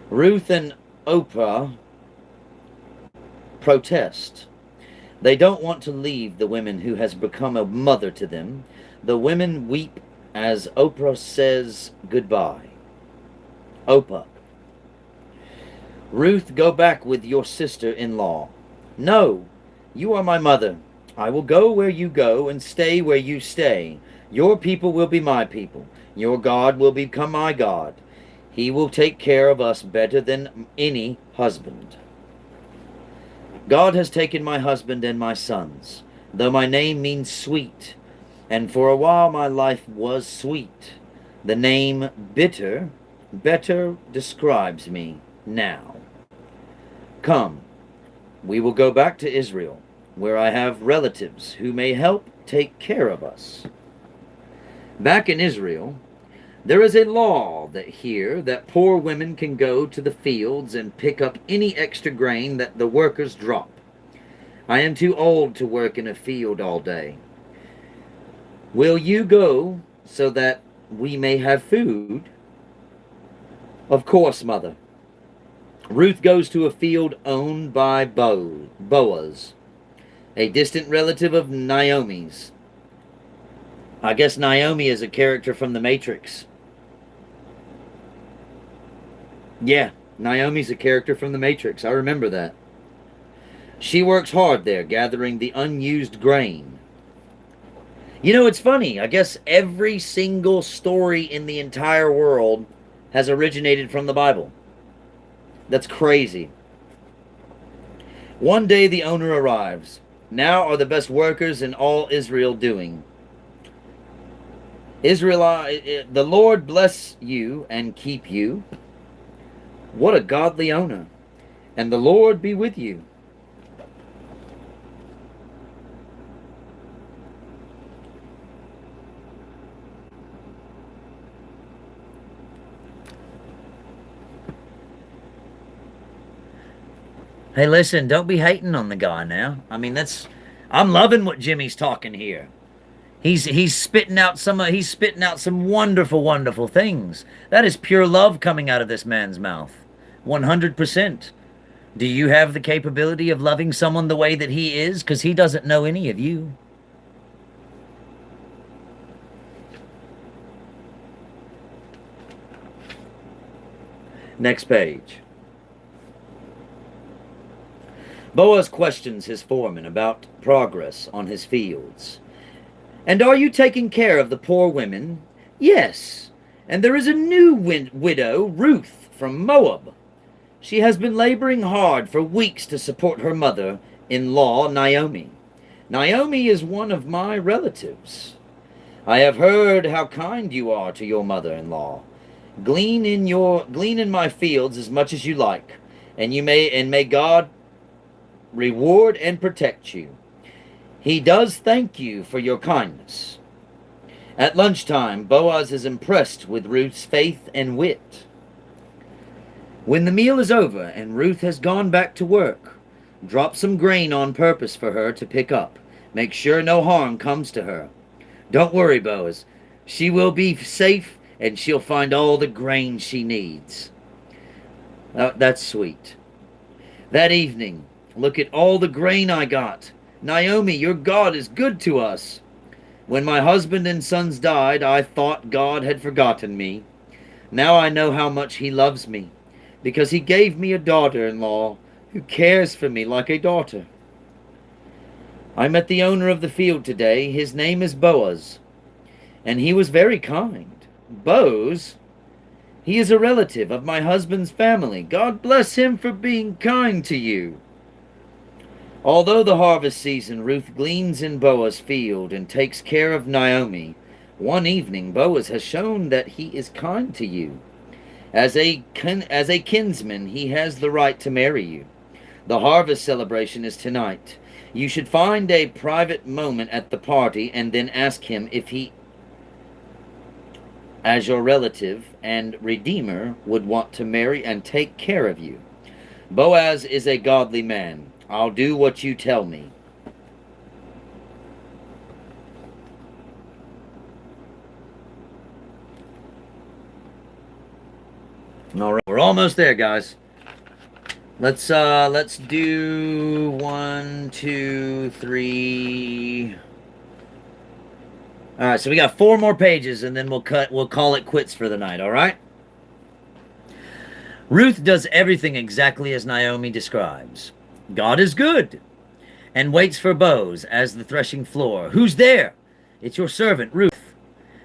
Ruth and Orpah protest. They don't want to leave the woman who has become a mother to them. The women weep as Orpah says goodbye. Orpah. Ruth, go back with your sister-in-law. No, you are my mother. I will go where you go and stay where you stay. Your people will be my people. Your God will become my God. He will take care of us better than any husband. God has taken my husband and my sons, though my name means sweet, and for a while my life was sweet. The name bitter better describes me now. Come, we will go back to Israel, where I have relatives who may help take care of us. Back in Israel, there is a law that poor women can go to the fields and pick up any extra grain that the workers drop. I am too old to work in a field all day. Will you go so that we may have food? Of course, mother. Ruth goes to a field owned by Boaz, a distant relative of Naomi's. I guess Naomi is a character from The Matrix. Yeah, Naomi's a character from The Matrix. I remember that. She works hard there, gathering the unused grain. You know, it's funny. I guess every single story in the entire world has originated from the Bible. That's crazy. One day the owner arrives. Now are the best workers in all Israel doing. The Lord bless you and keep you. What a godly owner. And the Lord be with you. Hey, listen, don't be hating on the guy now. I mean, I'm loving what Jimmy's talking here. He's spitting out some wonderful, wonderful things. That is pure love coming out of this man's mouth. 100%. Do you have the capability of loving someone the way that he is? Because he doesn't know any of you. Next page. Boaz questions his foreman about progress on his fields. And are you taking care of the poor women? Yes. And there is a new widow, Ruth, from Moab. She has been laboring hard for weeks to support her mother mother-in-law, Naomi. Naomi is one of my relatives. I have heard how kind you are to your mother-in-law. Glean in my fields as much as you like, and may God reward and protect you. He does thank you for your kindness. At lunchtime, Boaz is impressed with Ruth's faith and wit. When the meal is over and Ruth has gone back to work, drop some grain on purpose for her to pick up. Make sure no harm comes to her. Don't worry, Boaz. She will be safe and she'll find all the grain she needs. That's sweet. That evening, look at all the grain I got. Naomi, your God is good to us. When my husband and sons died, I thought God had forgotten me. Now I know how much he loves me, because he gave me a daughter-in-law who cares for me like a daughter. I met the owner of the field today. His name is Boaz, and he was very kind. Boaz, he is a relative of my husband's family. God bless him for being kind to you. Although the harvest season, Ruth gleans in Boaz's field and takes care of Naomi. One evening, Boaz has shown that he is kind to you. As a kinsman, he has the right to marry you. The harvest celebration is tonight. You should find a private moment at the party and then ask him if he, as your relative and redeemer, would want to marry and take care of you. Boaz is a godly man. I'll do what you tell me. All right, we're almost there, guys. Let's do 1, 2, 3. All right, so we got 4 more pages, and then we'll call it quits for the night. All right. Ruth does everything exactly as Naomi describes. God is good, and waits for Boaz as the threshing floor. Who's there? It's your servant, Ruth.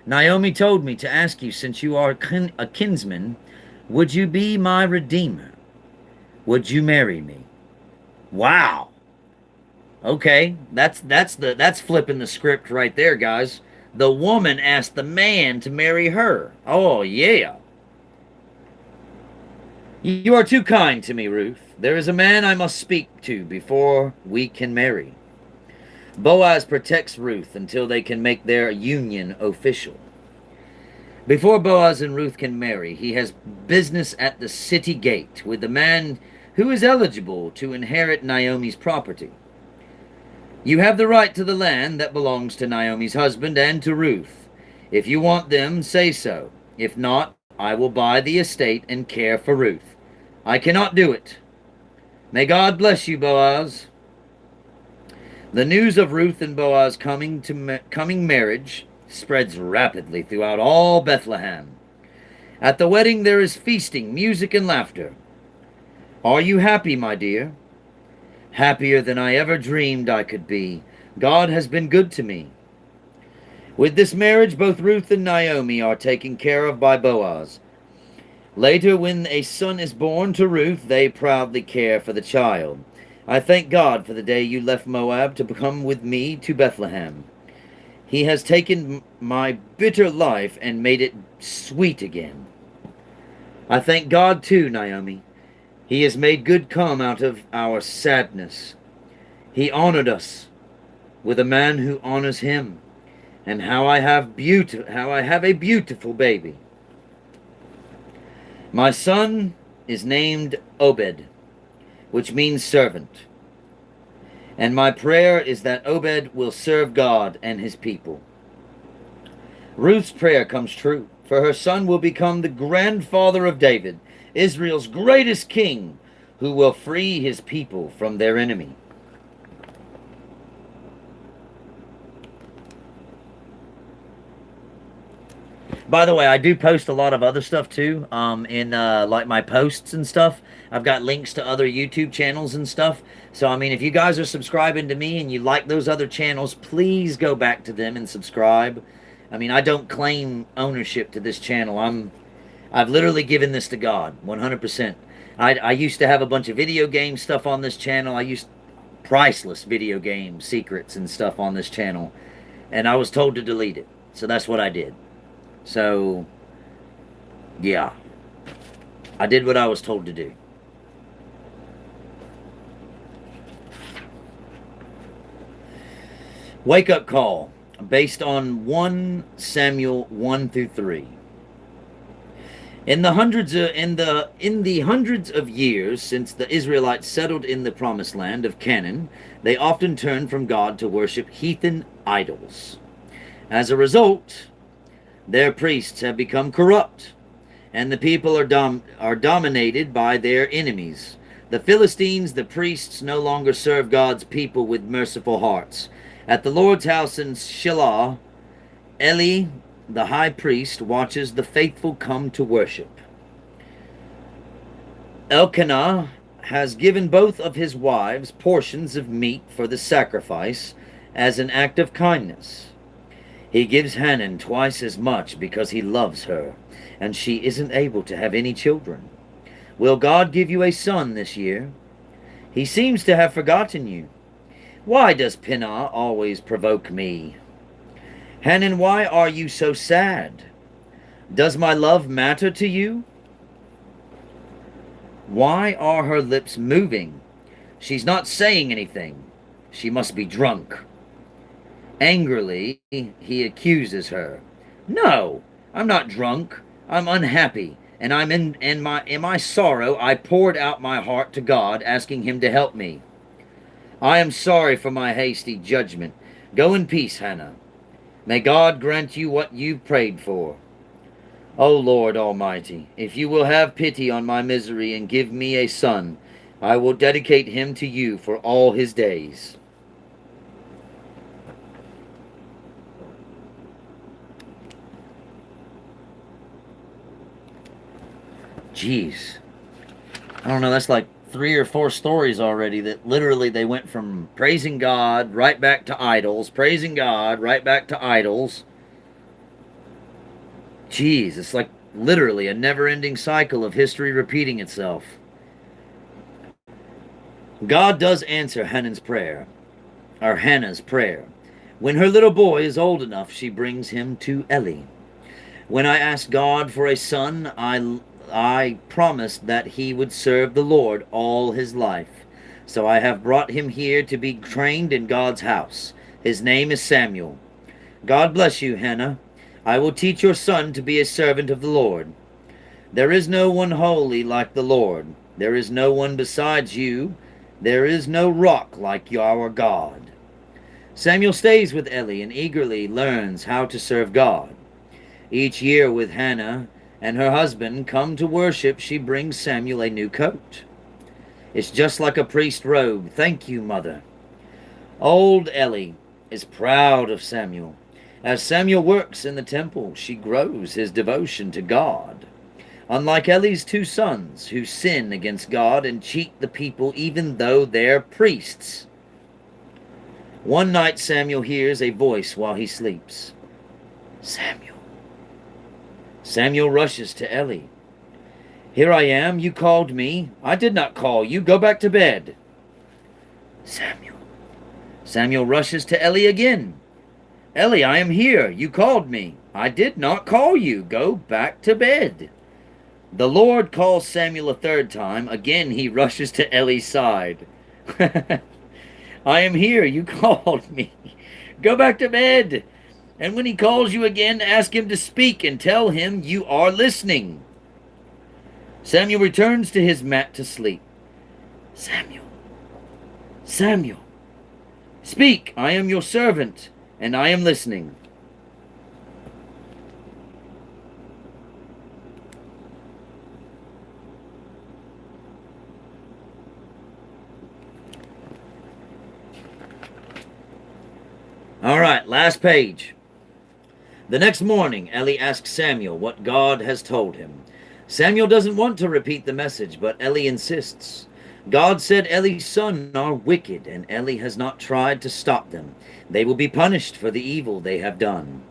Naomi told me to ask you, since you are a kinsman, would you be my redeemer? Would you marry me? Wow. Okay, that's flipping the script right there, guys. The woman asked the man to marry her. Oh, yeah. You are too kind to me, Ruth. There is a man I must speak to before we can marry. Boaz protects Ruth until they can make their union official. Before Boaz and Ruth can marry, he has business at the city gate with the man who is eligible to inherit Naomi's property. You have the right to the land that belongs to Naomi's husband and to Ruth. If you want them, say so. If not, I will buy the estate and care for Ruth. I cannot do it. May God bless you, Boaz. The news of Ruth and Boaz coming marriage spreads rapidly throughout all Bethlehem. At the wedding there is feasting, music, and laughter. Are you happy, my dear? Happier than I ever dreamed I could be. God has been good to me. With this marriage, both Ruth and Naomi are taken care of by Boaz. Later, when a son is born to Ruth, they proudly care for the child. I thank God for the day you left Moab to come with me to Bethlehem. He has taken my bitter life and made it sweet again. I thank God too, Naomi. He has made good come out of our sadness. He honored us with a man who honors him, and how I have a beautiful baby. My son is named Obed, which means servant. And my prayer is that Obed will serve God and his people. Ruth's prayer comes true, for her son will become the grandfather of David, Israel's greatest king, who will free his people from their enemy. By the way, I do post a lot of other stuff too, in like my posts and stuff. I've got links to other YouTube channels and stuff. So, I mean, if you guys are subscribing to me and you like those other channels, please go back to them and subscribe. I mean, I don't claim ownership to this channel. I've literally given this to God, 100%. I used to have a bunch of video game stuff on this channel. priceless video game secrets and stuff on this channel, and I was told to delete it. So that's what I did. So, yeah. I did what I was told to do. Wake up call, based on 1 Samuel 1 through 3. In the hundreds of years since the Israelites settled in the promised land of Canaan, they often turned from God to worship heathen idols. As a result, their priests have become corrupt, and the people are dominated by their enemies. The Philistines, the priests, no longer serve God's people with merciful hearts. At the Lord's house in Shiloh, Eli, the high priest, watches the faithful come to worship. Elkanah has given both of his wives portions of meat for the sacrifice as an act of kindness. He gives Hannah twice as much because he loves her, and she isn't able to have any children. Will God give you a son this year? He seems to have forgotten you. Why does Peninnah always provoke me? Hannah, why are you so sad? Does my love matter to you? Why are her lips moving? She's not saying anything. She must be drunk. Angrily, he accuses her. No, I'm not drunk. I'm unhappy, and in my sorrow I poured out my heart to God, asking him to help me. I am sorry for my hasty judgment. Go in peace, Hannah. May God grant you what you've prayed for. O Lord Almighty, if you will have pity on my misery and give me a son, I will dedicate him to you for all his days. Jeez. I don't know, that's like 3 or 4 stories already that literally they went from praising God right back to idols, praising God right back to idols. Jeez, it's like literally a never-ending cycle of history repeating itself. God does answer Hannah's prayer. When her little boy is old enough, she brings him to Eli. When I asked God for a son, I promised that he would serve the Lord all his life. So I have brought him here to be trained in God's house. His name is Samuel. God bless you, Hannah. I will teach your son to be a servant of the Lord. There is no one holy like the Lord. There is no one besides you. There is no rock like our God. Samuel stays with Eli and eagerly learns how to serve God. Each year with Hannah and her husband come to worship, she brings Samuel a new coat. It's just like a priest's robe. Thank you, Mother. Old Eli is proud of Samuel. As Samuel works in the temple, she grows his devotion to God. Unlike Eli's 2 sons, who sin against God and cheat the people even though they're priests. One night Samuel hears a voice while he sleeps. Samuel. Samuel rushes to Eli. Here I am, you called me. I did not call you. Go back to bed. Samuel. Samuel rushes to Eli again. Eli, I am here. You called me. I did not call you. Go back to bed. The Lord calls Samuel a 3rd time. Again he rushes to Eli's side. I am here. You called me. Go back to bed. And when he calls you again, ask him to speak and tell him you are listening. Samuel returns to his mat to sleep. Samuel. Samuel. Speak. I am your servant, and I am listening. All right, last page. The next morning, Eli asks Samuel what God has told him. Samuel doesn't want to repeat the message, but Eli insists. God said Eli's sons are wicked, and Eli has not tried to stop them. They will be punished for the evil they have done.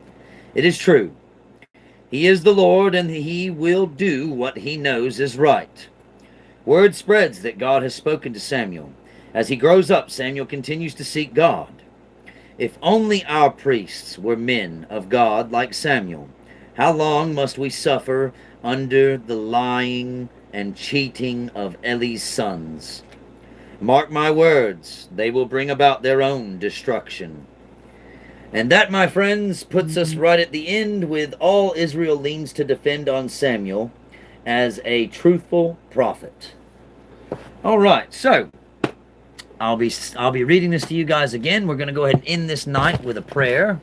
It is true. He is the Lord, and he will do what he knows is right. Word spreads that God has spoken to Samuel. As he grows up, Samuel continues to seek God. If only our priests were men of God like Samuel, how long must we suffer under the lying and cheating of Eli's sons? Mark my words, they will bring about their own destruction. And that, my friends, puts us right at the end with all Israel leans to defend on Samuel as a truthful prophet. All right, so I'll be reading this to you guys again. We're going to go ahead and end this night with a prayer.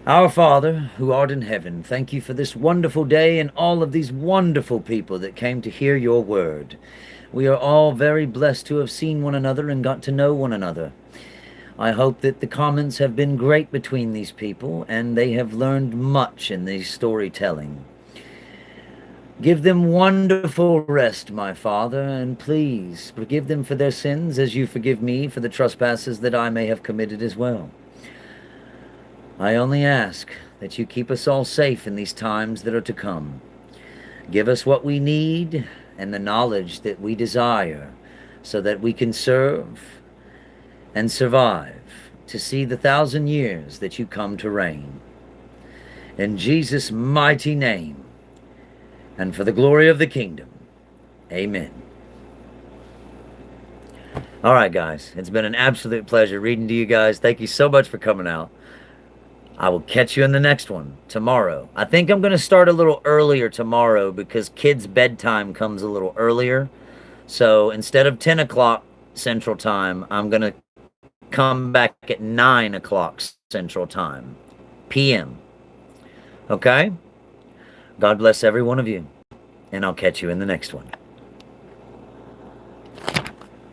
Our Father, who art in heaven, thank you for this wonderful day and all of these wonderful people that came to hear your word. We are all very blessed to have seen one another and got to know one another. I hope that the comments have been great between these people and they have learned much in the storytelling. Give them wonderful rest, my Father, and please forgive them for their sins as you forgive me for the trespasses that I may have committed as well. I only ask that you keep us all safe in these times that are to come. Give us what we need and the knowledge that we desire so that we can serve and survive to see the 1,000 years that you come to reign. In Jesus' mighty name, and for the glory of the kingdom, amen. All right, guys, it's been an absolute pleasure reading to you guys. Thank you so much for coming out. I will catch you in the next one tomorrow. I think I'm going to start a little earlier tomorrow because kids' bedtime comes a little earlier. So instead of 10 o'clock Central Time, I'm going to come back at 9 o'clock Central Time, p.m. Okay? God bless every one of you, and I'll catch you in the next one.